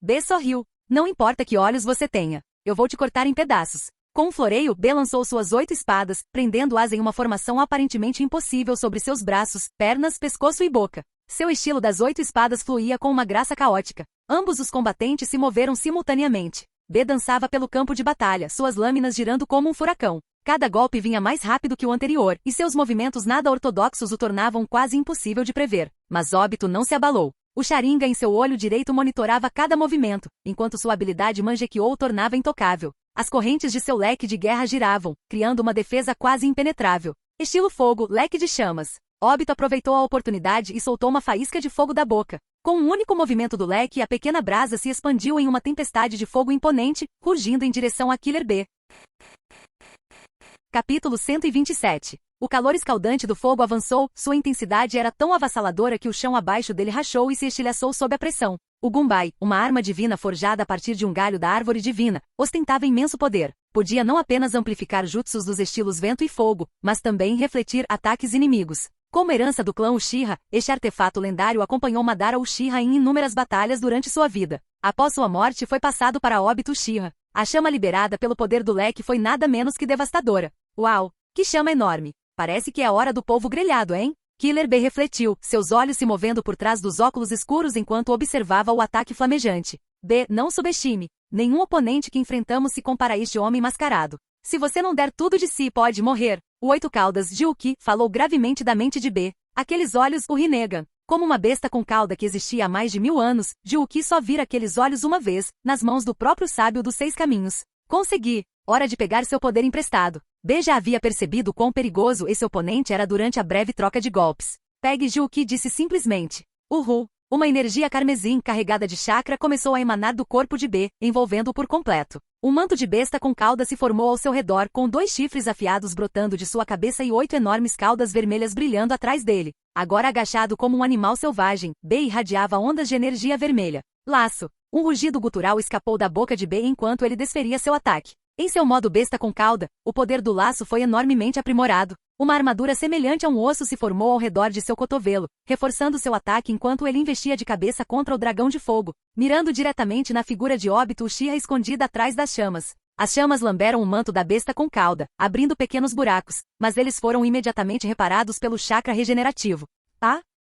S2: B sorriu. Não importa que olhos você tenha. Eu vou te cortar em pedaços. Com um floreio, B lançou suas 8 espadas, prendendo-as em uma formação aparentemente impossível sobre seus braços, pernas, pescoço e boca. Seu estilo das 8 espadas fluía com uma graça caótica. Ambos os combatentes se moveram simultaneamente. B dançava pelo campo de batalha, suas lâminas girando como um furacão. Cada golpe vinha mais rápido que o anterior, e seus movimentos nada ortodoxos o tornavam quase impossível de prever. Mas Obito não se abalou. O Sharingan em seu olho direito monitorava cada movimento, enquanto sua habilidade Mangekyou o tornava intocável. As correntes de seu leque de guerra giravam, criando uma defesa quase impenetrável. Estilo fogo, leque de chamas. Obito aproveitou a oportunidade e soltou uma faísca de fogo da boca. Com um único movimento do leque, a pequena brasa se expandiu em uma tempestade de fogo imponente, rugindo em direção a Killer B. Capítulo 127. O calor escaldante do fogo avançou, sua intensidade era tão avassaladora que o chão abaixo dele rachou e se estilhaçou sob a pressão. O Gumbai, uma arma divina forjada a partir de um galho da árvore divina, ostentava imenso poder. Podia não apenas amplificar jutsus dos estilos vento e fogo, mas também refletir ataques inimigos. Como herança do clã Uchiha, este artefato lendário acompanhou Madara Uchiha em inúmeras batalhas durante sua vida. Após sua morte foi passado para Obito Uchiha. A chama liberada pelo poder do leque foi nada menos que devastadora. Uau! Que chama enorme! Parece que é a hora do polvo grelhado, hein? Killer B refletiu, seus olhos se movendo por trás dos óculos escuros enquanto observava o ataque flamejante. B, não subestime. Nenhum oponente que enfrentamos se compara a este homem mascarado. Se você não der tudo de si, pode morrer. O 8 caudas de Uki falou gravemente da mente de B. Aqueles olhos o Rinnegan. Como uma besta com cauda que existia há mais de 1000 anos, Jiuki só vira aqueles olhos uma vez, nas mãos do próprio sábio dos 6 caminhos. Consegui. Hora de pegar seu poder emprestado. B já havia percebido quão perigoso esse oponente era durante a breve troca de golpes. Pegue Jiuki disse simplesmente. Uhul. Uma energia carmesim carregada de chakra começou a emanar do corpo de B, envolvendo-o por completo. Um manto de besta com cauda se formou ao seu redor, com 2 chifres afiados brotando de sua cabeça e 8 enormes caudas vermelhas brilhando atrás dele. Agora agachado como um animal selvagem, B irradiava ondas de energia vermelha. Laço. Um rugido gutural escapou da boca de B enquanto ele desferia seu ataque. Em seu modo besta com cauda, o poder do laço foi enormemente aprimorado. Uma armadura semelhante a um osso se formou ao redor de seu cotovelo, reforçando seu ataque enquanto ele investia de cabeça contra o dragão de fogo, mirando diretamente na figura de Obito Uchiha escondida atrás das chamas. As chamas lamberam o manto da besta com cauda, abrindo pequenos buracos, mas eles foram imediatamente reparados pelo chakra regenerativo.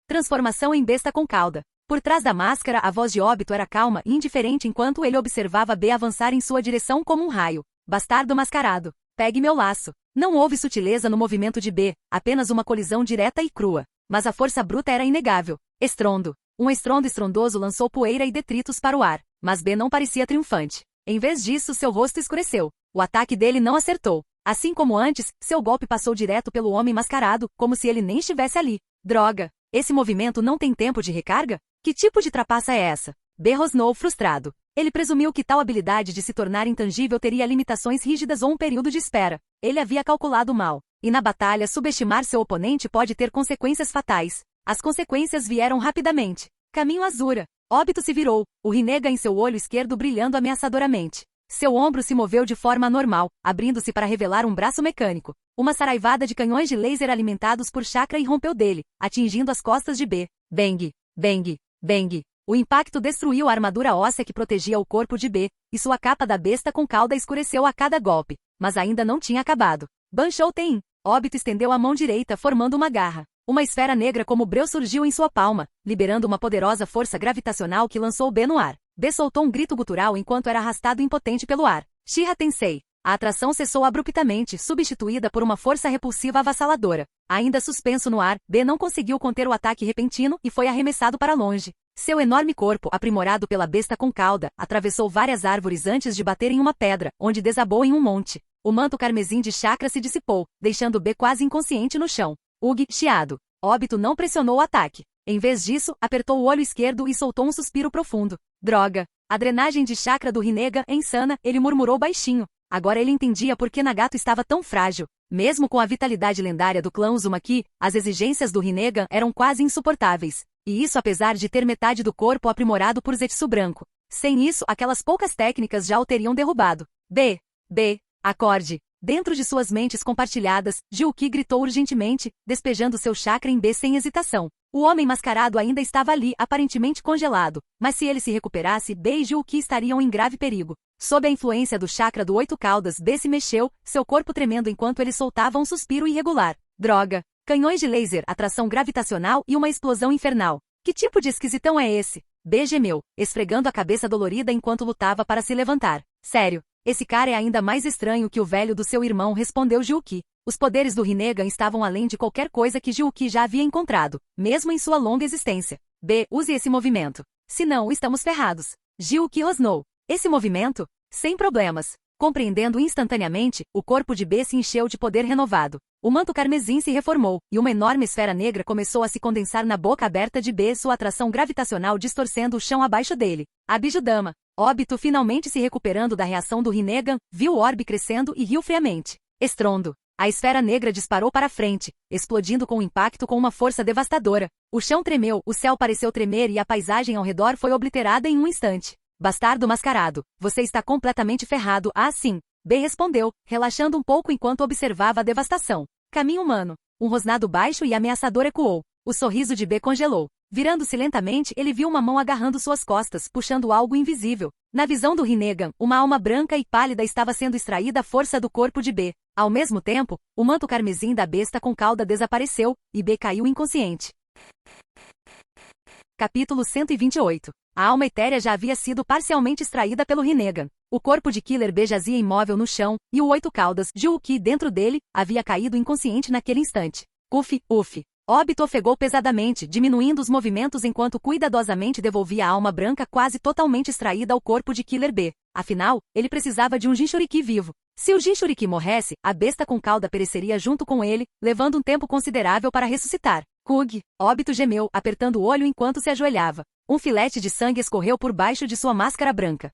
S2: Transformação em besta com cauda. Por trás da máscara, a voz de Obito era calma e indiferente enquanto ele observava B avançar em sua direção como um raio. Bastardo mascarado. Pegue meu laço. Não houve sutileza no movimento de B, apenas uma colisão direta e crua. Mas a força bruta era inegável. Estrondo. Um estrondo estrondoso lançou poeira e detritos para o ar, mas B não parecia triunfante. Em vez disso, seu rosto escureceu. O ataque dele não acertou. Assim como antes, seu golpe passou direto pelo homem mascarado, como se ele nem estivesse ali. Droga! Esse movimento não tem tempo de recarga? Que tipo de trapaça é essa? B rosnou frustrado. Ele presumiu que tal habilidade de se tornar intangível teria limitações rígidas ou um período de espera. Ele havia calculado mal. E na batalha, subestimar seu oponente pode ter consequências fatais. As consequências vieram rapidamente. Caminho Azura. Obito se virou, o Rinnegan em seu olho esquerdo brilhando ameaçadoramente. Seu ombro se moveu de forma anormal, abrindo-se para revelar um braço mecânico. Uma saraivada de canhões de laser alimentados por chakra irrompeu dele, atingindo as costas de B. Bang! Bang! Bang! O impacto destruiu a armadura óssea que protegia o corpo de B, e sua capa da besta com cauda escureceu a cada golpe. Mas ainda não tinha acabado. Banshou Tein. Obito estendeu a mão direita formando uma garra. Uma esfera negra como breu surgiu em sua palma, liberando uma poderosa força gravitacional que lançou B no ar. B soltou um grito gutural enquanto era arrastado impotente pelo ar. Shiha Tensei. A atração cessou abruptamente, substituída por uma força repulsiva avassaladora. Ainda suspenso no ar, B não conseguiu conter o ataque repentino e foi arremessado para longe. Seu enorme corpo, aprimorado pela besta com cauda, atravessou várias árvores antes de bater em uma pedra, onde desabou em um monte. O manto carmesim de chakra se dissipou, deixando B quase inconsciente no chão. Ugi, chiado. Obito não pressionou o ataque. Em vez disso, apertou o olho esquerdo e soltou um suspiro profundo. Droga! A drenagem de chakra do Rinnegan é insana, ele murmurou baixinho. Agora ele entendia por que Nagato estava tão frágil. Mesmo com a vitalidade lendária do clã Uzumaki, as exigências do Rinnegan eram quase insuportáveis. E isso apesar de ter metade do corpo aprimorado por Zetsu branco. Sem isso, aquelas poucas técnicas já o teriam derrubado. B. Acorde. Dentro de suas mentes compartilhadas, Jiuki gritou urgentemente, despejando seu chakra em B sem hesitação. O homem mascarado ainda estava ali, aparentemente congelado, mas se ele se recuperasse, B e Ji-Woo estariam em grave perigo. Sob a influência do chakra do 8 caudas, B se mexeu, seu corpo tremendo enquanto ele soltava um suspiro irregular. Droga! Canhões de laser, atração gravitacional e uma explosão infernal. Que tipo de esquisitão é esse? B gemeu, esfregando a cabeça dolorida enquanto lutava para se levantar. Sério, esse cara é ainda mais estranho que o velho do seu irmão, respondeu Ji-Woo. Os poderes do Rinnegan estavam além de qualquer coisa que Ji-Woo já havia encontrado, mesmo em sua longa existência. B, use esse movimento. Senão, estamos ferrados. Ji-Woo rosnou. Esse movimento? Sem problemas. Compreendendo instantaneamente, o corpo de B se encheu de poder renovado. O manto carmesim se reformou, e uma enorme esfera negra começou a se condensar na boca aberta de B, sua atração gravitacional distorcendo o chão abaixo dele. Abijudama. Obito, finalmente se recuperando da reação do Rinnegan, viu o orbe crescendo e riu friamente. Estrondo. A esfera negra disparou para frente, explodindo com um impacto com uma força devastadora. O chão tremeu, o céu pareceu tremer e a paisagem ao redor foi obliterada em um instante. Bastardo mascarado, você está completamente ferrado. Ah, sim. B respondeu, relaxando um pouco enquanto observava a devastação. Caminho humano. Um rosnado baixo e ameaçador ecoou. O sorriso de B congelou. Virando-se lentamente, ele viu uma mão agarrando suas costas, puxando algo invisível. Na visão do Rinnegan, uma alma branca e pálida estava sendo extraída à força do corpo de B. Ao mesmo tempo, o manto carmesim da besta com cauda desapareceu, e B caiu inconsciente. Capítulo 128. A alma etérea já havia sido parcialmente extraída pelo Rinnegan. O corpo de Killer B jazia imóvel no chão, e o 8 caudas, Ji-Woo dentro dele, havia caído inconsciente naquele instante. Uf. Obito ofegou pesadamente, diminuindo os movimentos enquanto cuidadosamente devolvia a alma branca quase totalmente extraída ao corpo de Killer B. Afinal, ele precisava de um Jinchuriki vivo. Se o Jinchuriki morresse, a besta com cauda pereceria junto com ele, levando um tempo considerável para ressuscitar. Obito gemeu, apertando o olho enquanto se ajoelhava. Um filete de sangue escorreu por baixo de sua máscara branca.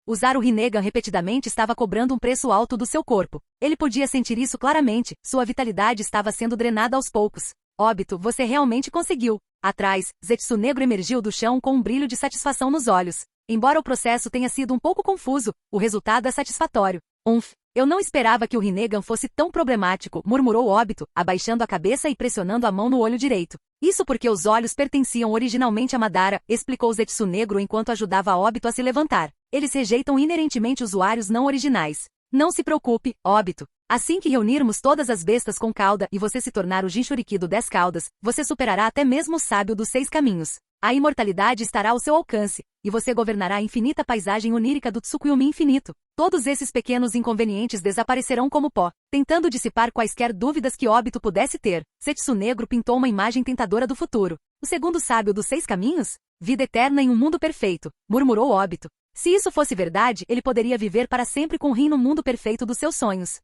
S2: Usar o Rinnegan repetidamente estava cobrando um preço alto do seu corpo. Ele podia sentir isso claramente, sua vitalidade estava sendo drenada aos poucos. Obito, você realmente conseguiu. Atrás, Zetsu Negro emergiu do chão com um brilho de satisfação nos olhos. Embora o processo tenha sido um pouco confuso, o resultado é satisfatório. Eu não esperava que o Rinnegan fosse tão problemático, murmurou Obito, abaixando a cabeça e pressionando a mão no olho direito. Isso porque os olhos pertenciam originalmente a Madara, explicou Zetsu Negro enquanto ajudava Obito a se levantar. Eles rejeitam inerentemente usuários não originais. Não se preocupe, Obito. Assim que reunirmos todas as bestas com cauda e você se tornar o Jinchuriki do 10 caudas, você superará até mesmo o sábio dos 6 caminhos. A imortalidade estará ao seu alcance, e você governará a infinita paisagem onírica do Tsukuyomi infinito. Todos esses pequenos inconvenientes desaparecerão como pó. Tentando dissipar quaisquer dúvidas que Obito pudesse ter, Zetsu Negro pintou uma imagem tentadora do futuro. O segundo sábio dos 6 caminhos? Vida eterna em um mundo perfeito, murmurou Obito. Se isso fosse verdade, ele poderia viver para sempre com Rin no mundo perfeito dos seus sonhos.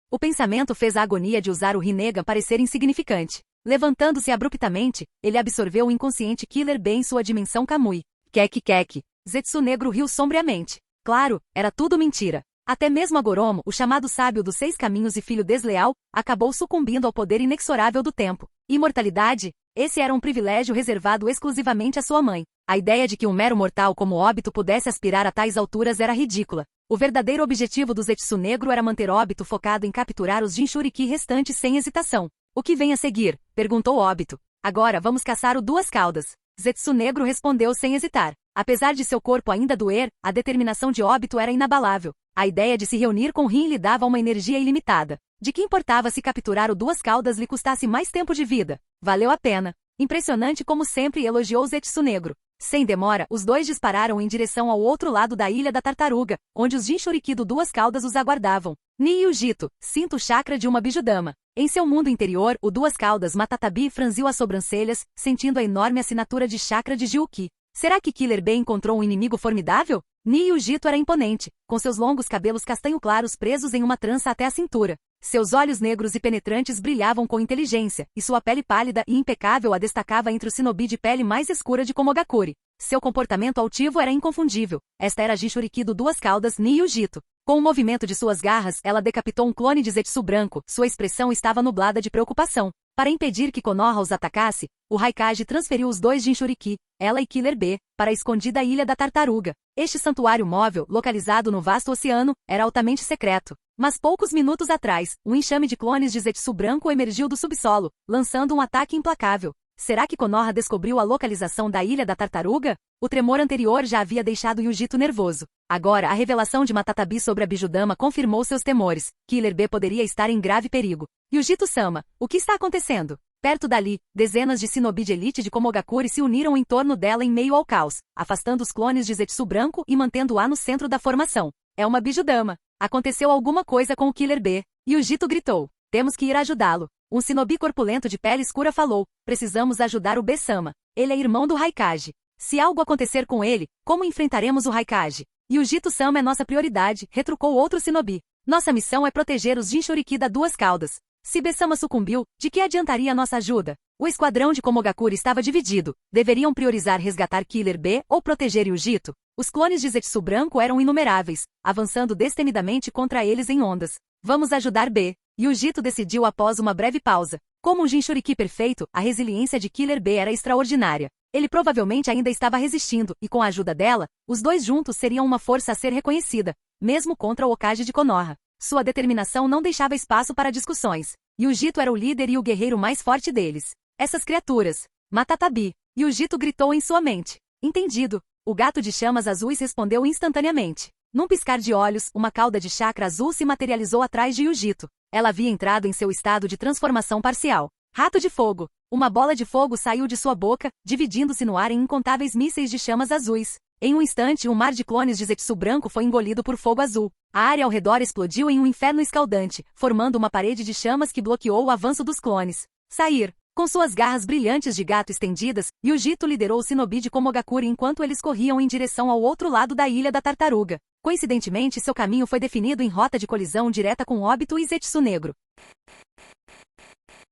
S2: O pensamento fez a agonia de usar o Rinnegan parecer insignificante. Levantando-se abruptamente, ele absorveu o inconsciente Killer B em sua dimensão Kamui. Kek. Zetsu Negro riu sombriamente. Claro, era tudo mentira. Até mesmo Agoromo, o chamado sábio dos 6 caminhos e filho desleal, acabou sucumbindo ao poder inexorável do tempo. Imortalidade? Esse era um privilégio reservado exclusivamente à sua mãe. A ideia de que um mero mortal como Obito pudesse aspirar a tais alturas era ridícula. O verdadeiro objetivo do Zetsu Negro era manter Obito focado em capturar os Jinchuriki restantes sem hesitação. O que vem a seguir? Perguntou Obito. Agora vamos caçar o 2 caudas. Zetsu Negro respondeu sem hesitar. Apesar de seu corpo ainda doer, a determinação de Obito era inabalável. A ideia de se reunir com Rin lhe dava uma energia ilimitada. De que importava se capturar o 2 caudas lhe custasse mais tempo de vida? Valeu a pena. Impressionante como sempre, elogiou Zetsu Negro. Sem demora, os dois dispararam em direção ao outro lado da Ilha da Tartaruga, onde os Jinchuriki do 2 caudas os aguardavam. Niiujito, sinto o chakra de uma bijudama. Em seu mundo interior, o 2 caudas Matatabi franziu as sobrancelhas, sentindo a enorme assinatura de chakra de Ji-Woo. Será que Killer B encontrou um inimigo formidável? Niiujito era imponente, com seus longos cabelos castanho claros presos em uma trança até a cintura. Seus olhos negros e penetrantes brilhavam com inteligência, e sua pele pálida e impecável a destacava entre o shinobi de pele mais escura de Komogakure. Seu comportamento altivo era inconfundível. Esta era a Jinchuriki do 2 caudas Niiujito. Com o movimento de suas garras, ela decapitou um clone de Zetsu branco. Sua expressão estava nublada de preocupação. Para impedir que Konoha os atacasse, o Raikage transferiu os dois Jinchuriki, ela e Killer B, para a escondida Ilha da Tartaruga. Este santuário móvel, localizado no vasto oceano, era altamente secreto. Mas poucos minutos atrás, um enxame de clones de Zetsu branco emergiu do subsolo, lançando um ataque implacável. Será que Konoha descobriu a localização da Ilha da Tartaruga? O tremor anterior já havia deixado Yujito nervoso. Agora, a revelação de Matatabi sobre a Bijudama confirmou seus temores. Killer B poderia estar em grave perigo. Yujito-sama, o que está acontecendo? Perto dali, dezenas de shinobi de elite de Komogakuri se uniram em torno dela em meio ao caos, afastando os clones de Zetsu branco e mantendo-a no centro da formação. É uma Bijudama. Aconteceu alguma coisa com o Killer B. Yujito gritou. Temos que ir ajudá-lo. Um shinobi corpulento de pele escura falou. Precisamos ajudar o B-sama. Ele é irmão do Raikage. Se algo acontecer com ele, como enfrentaremos o Raikage? Yujito-sama é nossa prioridade, retrucou outro shinobi. Nossa missão é proteger os Jinchuriki da Duas Caudas. Se B-sama sucumbiu, de que adiantaria nossa ajuda? O esquadrão de Komogakuri estava dividido. Deveriam priorizar resgatar Killer B ou proteger Yujito? Os clones de Zetsu branco eram inumeráveis, avançando destemidamente contra eles em ondas. Vamos ajudar B. Yujito decidiu após uma breve pausa. Como um Jinchuriki perfeito, a resiliência de Killer B era extraordinária. Ele provavelmente ainda estava resistindo, e com a ajuda dela, os dois juntos seriam uma força a ser reconhecida, mesmo contra o Hokage de Konoha. Sua determinação não deixava espaço para discussões. Yujito era o líder e o guerreiro mais forte deles. Essas criaturas. Matatabi. Yujito gritou em sua mente. Entendido. O gato de chamas azuis respondeu instantaneamente. Num piscar de olhos, uma cauda de chakra azul se materializou atrás de Yujito. Ela havia entrado em seu estado de transformação parcial. Rato de fogo. Uma bola de fogo saiu de sua boca, dividindo-se no ar em incontáveis mísseis de chamas azuis. Em um instante, um mar de clones de Zetsu branco foi engolido por fogo azul. A área ao redor explodiu em um inferno escaldante, formando uma parede de chamas que bloqueou o avanço dos clones. Sair. Com suas garras brilhantes de gato estendidas, Yujito liderou o shinobi de Komogakuri enquanto eles corriam em direção ao outro lado da Ilha da Tartaruga. Coincidentemente, seu caminho foi definido em rota de colisão direta com Obito e Zetsu Negro.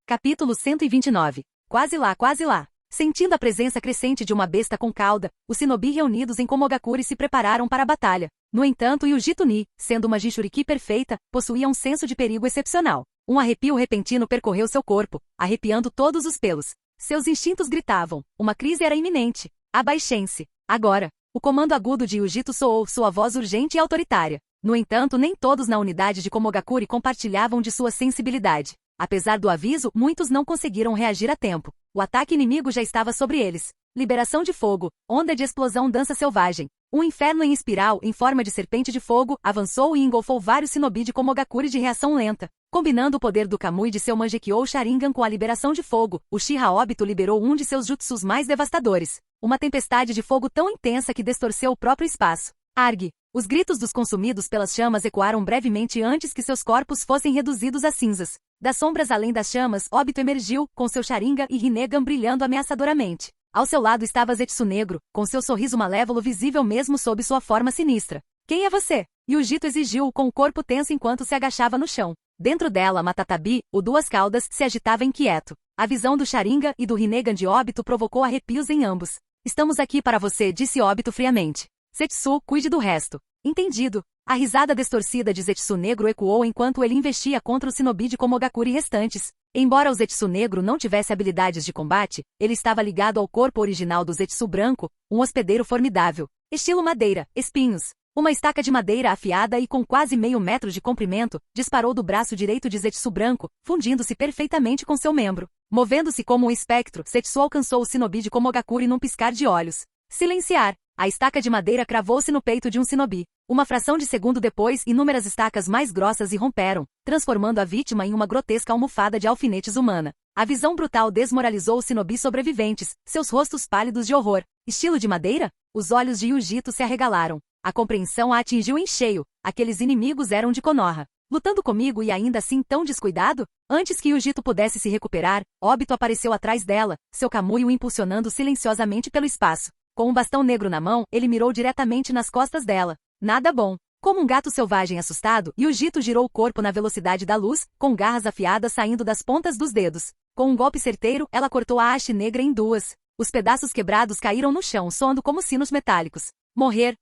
S2: Capítulo 129. Quase lá, quase lá. Sentindo a presença crescente de uma besta com cauda, os shinobi reunidos em Komogakuri se prepararam para a batalha. No entanto, Yujito-ni, sendo uma Jinchuriki perfeita, possuía um senso de perigo excepcional. Um arrepio repentino percorreu seu corpo, arrepiando todos os pelos. Seus instintos gritavam. Uma crise era iminente. Abaixem-se. Agora. O comando agudo de Yujito soou sua voz urgente e autoritária. No entanto, nem todos na unidade de Komogakuri compartilhavam de sua sensibilidade. Apesar do aviso, muitos não conseguiram reagir a tempo. O ataque inimigo já estava sobre eles. Liberação de fogo. Onda de explosão dança selvagem. Um inferno em espiral, em forma de serpente de fogo, avançou e engolfou vários shinobi de Komogakuri de reação lenta. Combinando o poder do Kamui de seu Mangekyou Sharingan com a liberação de fogo, o Uchiha Obito liberou um de seus jutsus mais devastadores. Uma tempestade de fogo tão intensa que distorceu o próprio espaço. Argue! Os gritos dos consumidos pelas chamas ecoaram brevemente antes que seus corpos fossem reduzidos a cinzas. Das sombras além das chamas, Obito emergiu, com seu Sharingan e Rinnegan brilhando ameaçadoramente. Ao seu lado estava Zetsu Negro, com seu sorriso malévolo visível mesmo sob sua forma sinistra. Quem é você? Yujito exigiu com o corpo tenso enquanto se agachava no chão. Dentro dela, Matatabi, o Duas Caudas, se agitava inquieto. A visão do Sharingan e do Rinnegan de Obito provocou arrepios em ambos. Estamos aqui para você, disse Obito friamente. Zetsu, cuide do resto. Entendido. A risada distorcida de Zetsu Negro ecoou enquanto ele investia contra os shinobi de Komogakuri restantes. Embora o Zetsu Negro não tivesse habilidades de combate, ele estava ligado ao corpo original do Zetsu Branco, um hospedeiro formidável. Estilo madeira, espinhos. Uma estaca de madeira afiada e com quase meio metro de comprimento, disparou do braço direito de Zetsu Branco, fundindo-se perfeitamente com seu membro. Movendo-se como um espectro, Zetsu alcançou o shinobi de Komogakuri num piscar de olhos. Silenciar! A estaca de madeira cravou-se no peito de um shinobi. Uma fração de segundo depois, inúmeras estacas mais grossas irromperam, transformando a vítima em uma grotesca almofada de alfinetes humana. A visão brutal desmoralizou os shinobi sobreviventes, seus rostos pálidos de horror. Estilo de madeira? Os olhos de Yujito se arregalaram. A compreensão a atingiu em cheio. Aqueles inimigos eram de Konoha. Lutando comigo e ainda assim tão descuidado? Antes que Yujito pudesse se recuperar, Obito apareceu atrás dela, seu Kamui o impulsionando silenciosamente pelo espaço. Com um bastão negro na mão, ele mirou diretamente nas costas dela. Nada bom. Como um gato selvagem assustado, Yujito girou o corpo na velocidade da luz, com garras afiadas saindo das pontas dos dedos. Com um golpe certeiro, ela cortou a haste negra em duas. Os pedaços quebrados caíram no chão, soando como sinos metálicos. Morrer.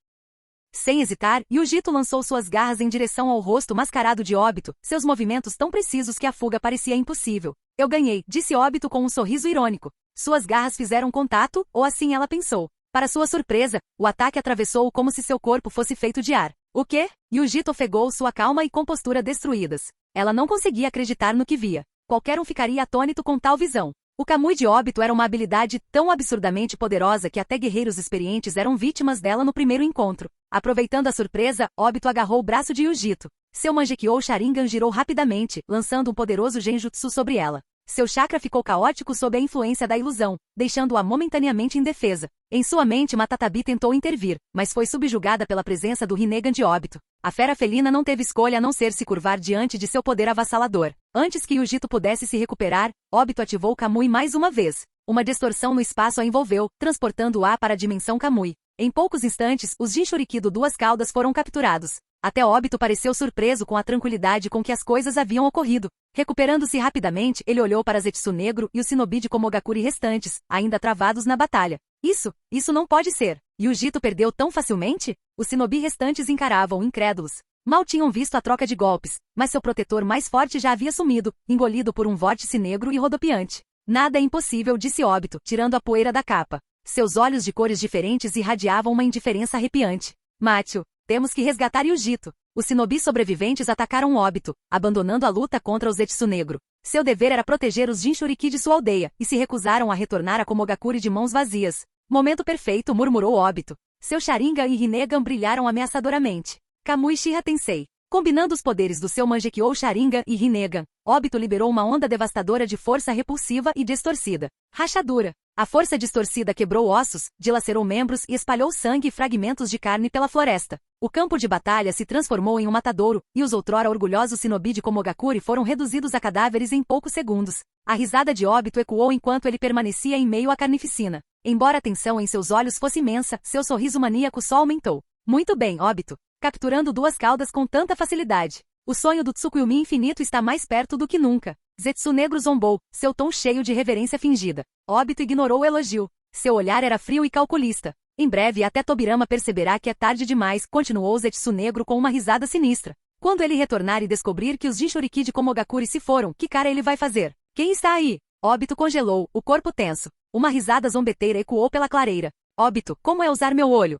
S2: Sem hesitar, Yujito lançou suas garras em direção ao rosto mascarado de Obito, seus movimentos tão precisos que a fuga parecia impossível. Eu ganhei, disse Obito com um sorriso irônico. Suas garras fizeram contato, ou assim ela pensou. Para sua surpresa, o ataque atravessou-o como se seu corpo fosse feito de ar. O quê? Yujito ofegou sua calma e compostura destruídas. Ela não conseguia acreditar no que via. Qualquer um ficaria atônito com tal visão. O Kamui de Obito era uma habilidade tão absurdamente poderosa que até guerreiros experientes eram vítimas dela no primeiro encontro. Aproveitando a surpresa, Obito agarrou o braço de Yujito. Seu Mangekyou Sharingan girou rapidamente, lançando um poderoso genjutsu sobre ela. Seu chakra ficou caótico sob a influência da ilusão, deixando-a momentaneamente indefesa. Em sua mente Matatabi tentou intervir, mas foi subjugada pela presença do Rinnegan de Obito. A fera felina não teve escolha a não ser se curvar diante de seu poder avassalador. Antes que Yujito pudesse se recuperar, Obito ativou o Kamui mais uma vez. Uma distorção no espaço a envolveu, transportando-a para a dimensão Kamui. Em poucos instantes, os Jinchuriki do Duas Caudas foram capturados. Até Obito pareceu surpreso com a tranquilidade com que as coisas haviam ocorrido. Recuperando-se rapidamente, ele olhou para Zetsu Negro e o Shinobi de Komogakuri restantes, ainda travados na batalha. Isso não pode ser. Yujito perdeu tão facilmente? Os Shinobi restantes encaravam incrédulos. Mal tinham visto a troca de golpes, mas seu protetor mais forte já havia sumido, engolido por um vórtice negro e rodopiante. Nada é impossível, disse Obito, tirando a poeira da capa. Seus olhos de cores diferentes irradiavam uma indiferença arrepiante. Macho, temos que resgatar Yujito. Os Shinobi sobreviventes atacaram Obito, abandonando a luta contra o Zetsu Negro. Seu dever era proteger os Jinchuriki de sua aldeia, e se recusaram a retornar a Komogakuri de mãos vazias. Momento perfeito, murmurou Obito. Seu Sharingan e Rinnegan brilharam ameaçadoramente. Kamui Uchiha Tensei. Combinando os poderes do seu Mangekyou Sharingan e Rinnegan, Obito liberou uma onda devastadora de força repulsiva e distorcida. Rachadura. A força distorcida quebrou ossos, dilacerou membros e espalhou sangue e fragmentos de carne pela floresta. O campo de batalha se transformou em um matadouro, e os outrora orgulhosos Shinobi de Komogakuri foram reduzidos a cadáveres em poucos segundos. A risada de Obito ecoou enquanto ele permanecia em meio à carnificina. Embora a tensão em seus olhos fosse imensa, seu sorriso maníaco só aumentou. Muito bem, Obito. Capturando Duas Caudas com tanta facilidade. O sonho do Tsukuyomi infinito está mais perto do que nunca. Zetsu Negro zombou, seu tom cheio de reverência fingida. Obito ignorou o elogio. Seu olhar era frio e calculista. Em breve até Tobirama perceberá que é tarde demais, continuou Zetsu Negro com uma risada sinistra. Quando ele retornar e descobrir que os Jinchuriki de Komogakuri se foram, que cara ele vai fazer? Quem está aí? Obito congelou, o corpo tenso. Uma risada zombeteira ecoou pela clareira. Obito, como é usar meu olho?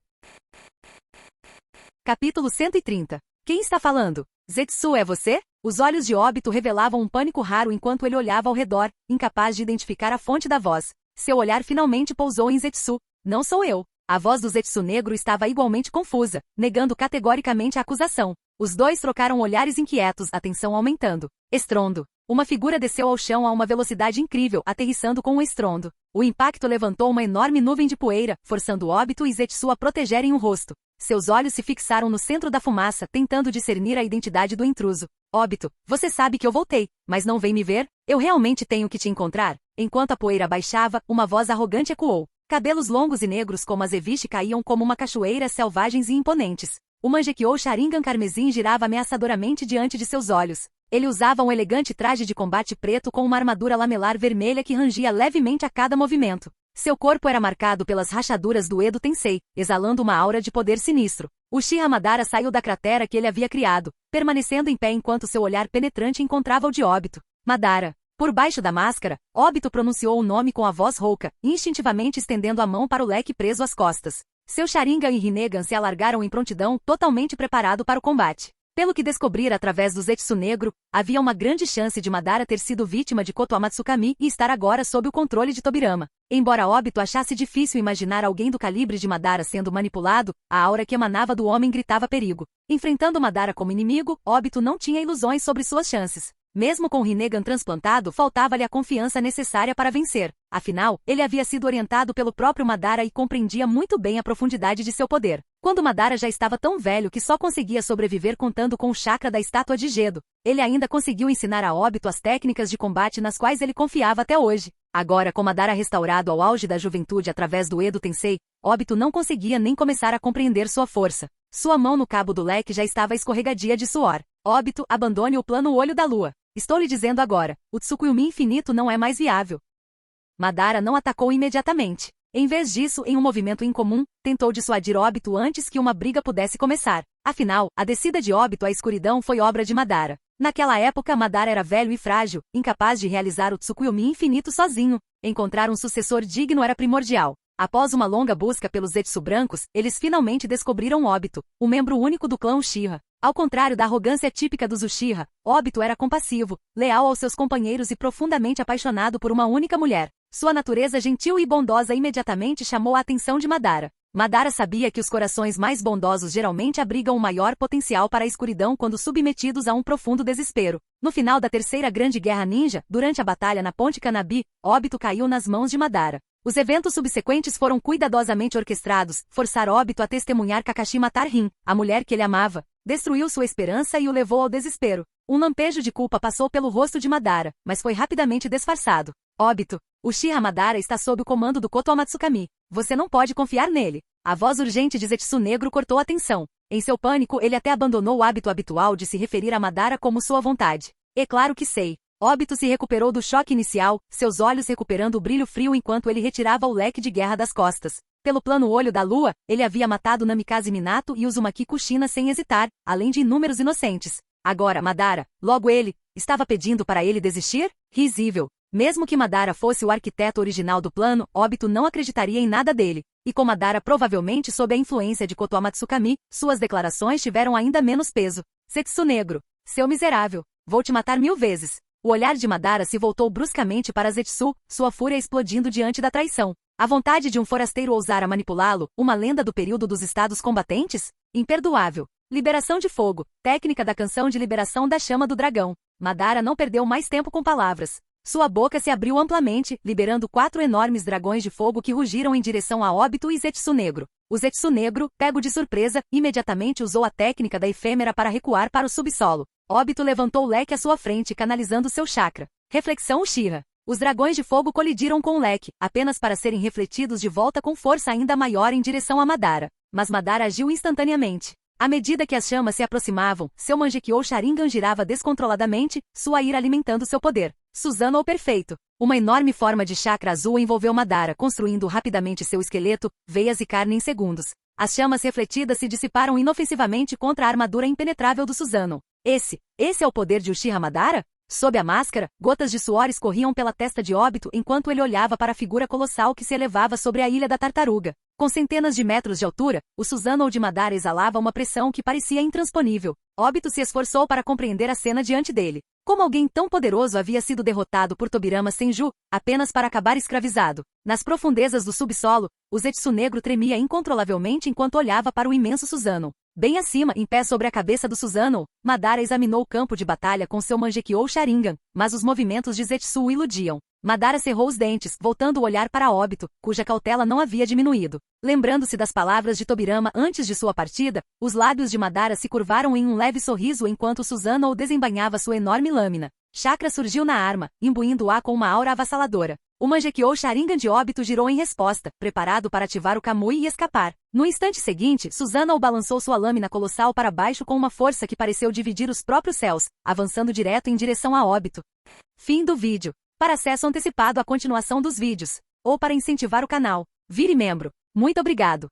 S2: Capítulo 130. Quem está falando? Zetsu, é você? Os olhos de Obito revelavam um pânico raro enquanto ele olhava ao redor, incapaz de identificar a fonte da voz. Seu olhar finalmente pousou em Zetsu. Não sou eu. A voz do Zetsu Negro estava igualmente confusa, negando categoricamente a acusação. Os dois trocaram olhares inquietos, a tensão aumentando. Estrondo. Uma figura desceu ao chão a uma velocidade incrível, aterrissando com um estrondo. O impacto levantou uma enorme nuvem de poeira, forçando Obito e Zetsu a protegerem o rosto. Seus olhos se fixaram no centro da fumaça, tentando discernir a identidade do intruso. Obito, você sabe que eu voltei, mas não vem me ver? Eu realmente tenho que te encontrar? Enquanto a poeira baixava, uma voz arrogante ecoou. Cabelos longos e negros como azeviche caíam como uma cachoeira, selvagens e imponentes. O Mangekyou Sharingan carmesim girava ameaçadoramente diante de seus olhos. Ele usava um elegante traje de combate preto com uma armadura lamelar vermelha que rangia levemente a cada movimento. Seu corpo era marcado pelas rachaduras do Edo Tensei, exalando uma aura de poder sinistro. Uchiha Madara saiu da cratera que ele havia criado, permanecendo em pé enquanto seu olhar penetrante encontrava o de Obito. Madara. Por baixo da máscara, Obito pronunciou o nome com a voz rouca, instintivamente estendendo a mão para o leque preso às costas. Seu Sharingan e Rinnegan se alargaram em prontidão, totalmente preparado para o combate. Pelo que descobrira através do Zetsu Negro, havia uma grande chance de Madara ter sido vítima de Koto Amatsukami e estar agora sob o controle de Tobirama. Embora Obito achasse difícil imaginar alguém do calibre de Madara sendo manipulado, a aura que emanava do homem gritava perigo. Enfrentando Madara como inimigo, Obito não tinha ilusões sobre suas chances. Mesmo com Rinnegan transplantado, faltava-lhe a confiança necessária para vencer. Afinal, ele havia sido orientado pelo próprio Madara e compreendia muito bem a profundidade de seu poder. Quando Madara já estava tão velho que só conseguia sobreviver contando com o chakra da estátua de Gedo, ele ainda conseguiu ensinar a Obito as técnicas de combate nas quais ele confiava até hoje. Agora, com Madara restaurado ao auge da juventude através do Edo Tensei, Obito não conseguia nem começar a compreender sua força. Sua mão no cabo do leque já estava escorregadia de suor. Obito, abandone o plano Olho da Lua. Estou lhe dizendo agora, o Tsukuyomi infinito não é mais viável. Madara não atacou imediatamente. Em vez disso, em um movimento incomum, tentou dissuadir Óbito antes que uma briga pudesse começar. Afinal, a descida de Óbito à escuridão foi obra de Madara. Naquela época, Madara era velho e frágil, incapaz de realizar o Tsukuyomi infinito sozinho. Encontrar um sucessor digno era primordial. Após uma longa busca pelos Zetsu brancos, eles finalmente descobriram Óbito, o membro único do clã Uchiha. Ao contrário da arrogância típica dos Uchiha, Óbito era compassivo, leal aos seus companheiros e profundamente apaixonado por uma única mulher. Sua natureza gentil e bondosa imediatamente chamou a atenção de Madara. Madara sabia que os corações mais bondosos geralmente abrigam o maior potencial para a escuridão quando submetidos a um profundo desespero. No final da Terceira Grande Guerra Ninja, durante a batalha na Ponte Kanabi, Óbito caiu nas mãos de Madara. Os eventos subsequentes foram cuidadosamente orquestrados, forçar Óbito a testemunhar Kakashi matar Rin, a mulher que ele amava, destruiu sua esperança e o levou ao desespero. Um lampejo de culpa passou pelo rosto de Madara, mas foi rapidamente disfarçado. Óbito, Uchiha Madara está sob o comando do Koto Amatsukami. Você não pode confiar nele. A voz urgente de Zetsu Negro cortou a tensão. Em seu pânico, ele até abandonou o hábito habitual de se referir a Madara como sua vontade. É claro que sei. Óbito se recuperou do choque inicial, seus olhos recuperando o brilho frio enquanto ele retirava o leque de guerra das costas. Pelo plano Olho da Lua, ele havia matado Namikaze Minato e Uzumaki Kushina sem hesitar, além de inúmeros inocentes. Agora, Madara, logo ele, estava pedindo para ele desistir? Risível. Mesmo que Madara fosse o arquiteto original do plano, Óbito não acreditaria em nada dele. E com Madara provavelmente sob a influência de Koto Amatsukami, suas declarações tiveram ainda menos peso. Zetsu Negro. Seu miserável. Vou te matar 1000 vezes. O olhar de Madara se voltou bruscamente para Zetsu, sua fúria explodindo diante da traição. A vontade de um forasteiro ousara manipulá-lo, uma lenda do período dos estados combatentes? Imperdoável. Liberação de fogo. Técnica da canção de liberação da chama do dragão. Madara não perdeu mais tempo com palavras. Sua boca se abriu amplamente, liberando 4 enormes dragões de fogo que rugiram em direção a Óbito e Zetsu Negro. O Zetsu Negro, pego de surpresa, imediatamente usou a técnica da efêmera para recuar para o subsolo. Óbito levantou o leque à sua frente, canalizando seu chakra. Reflexão Uchiha. Os dragões de fogo colidiram com o leque, apenas para serem refletidos de volta com força ainda maior em direção a Madara. Mas Madara agiu instantaneamente. À medida que as chamas se aproximavam, seu Mangekyou Sharingan girava descontroladamente, sua ira alimentando seu poder. Susanoo perfeito. Uma enorme forma de chakra azul envolveu Madara, construindo rapidamente seu esqueleto, veias e carne em segundos. As chamas refletidas se dissiparam inofensivamente contra a armadura impenetrável do Susanoo. Esse é o poder de Uchiha Madara? Sob a máscara, gotas de suor escorriam pela testa de Óbito enquanto ele olhava para a figura colossal que se elevava sobre a Ilha da Tartaruga. Com centenas de metros de altura, o Susanoo de Madara exalava uma pressão que parecia intransponível. Óbito se esforçou para compreender a cena diante dele. Como alguém tão poderoso havia sido derrotado por Tobirama Senju, apenas para acabar escravizado? Nas profundezas do subsolo, o Zetsu Negro tremia incontrolavelmente enquanto olhava para o imenso Susanoo. Bem acima, em pé sobre a cabeça do Susanoo, Madara examinou o campo de batalha com seu Mangekyou Sharingan, mas os movimentos de Zetsu o iludiam. Madara cerrou os dentes, voltando o olhar para Óbito, cuja cautela não havia diminuído. Lembrando-se das palavras de Tobirama antes de sua partida, os lábios de Madara se curvaram em um leve sorriso enquanto Susanoo desembainhava sua enorme lâmina. Chakra surgiu na arma, imbuindo-a com uma aura avassaladora. O Mangekyou Sharingan de Óbito girou em resposta, preparado para ativar o Kamui e escapar. No instante seguinte, Susanoo balançou sua lâmina colossal para baixo com uma força que pareceu dividir os próprios céus, avançando direto em direção a Óbito. Fim do vídeo. Para acesso antecipado à continuação dos vídeos, ou para incentivar o canal, vire membro. Muito obrigado.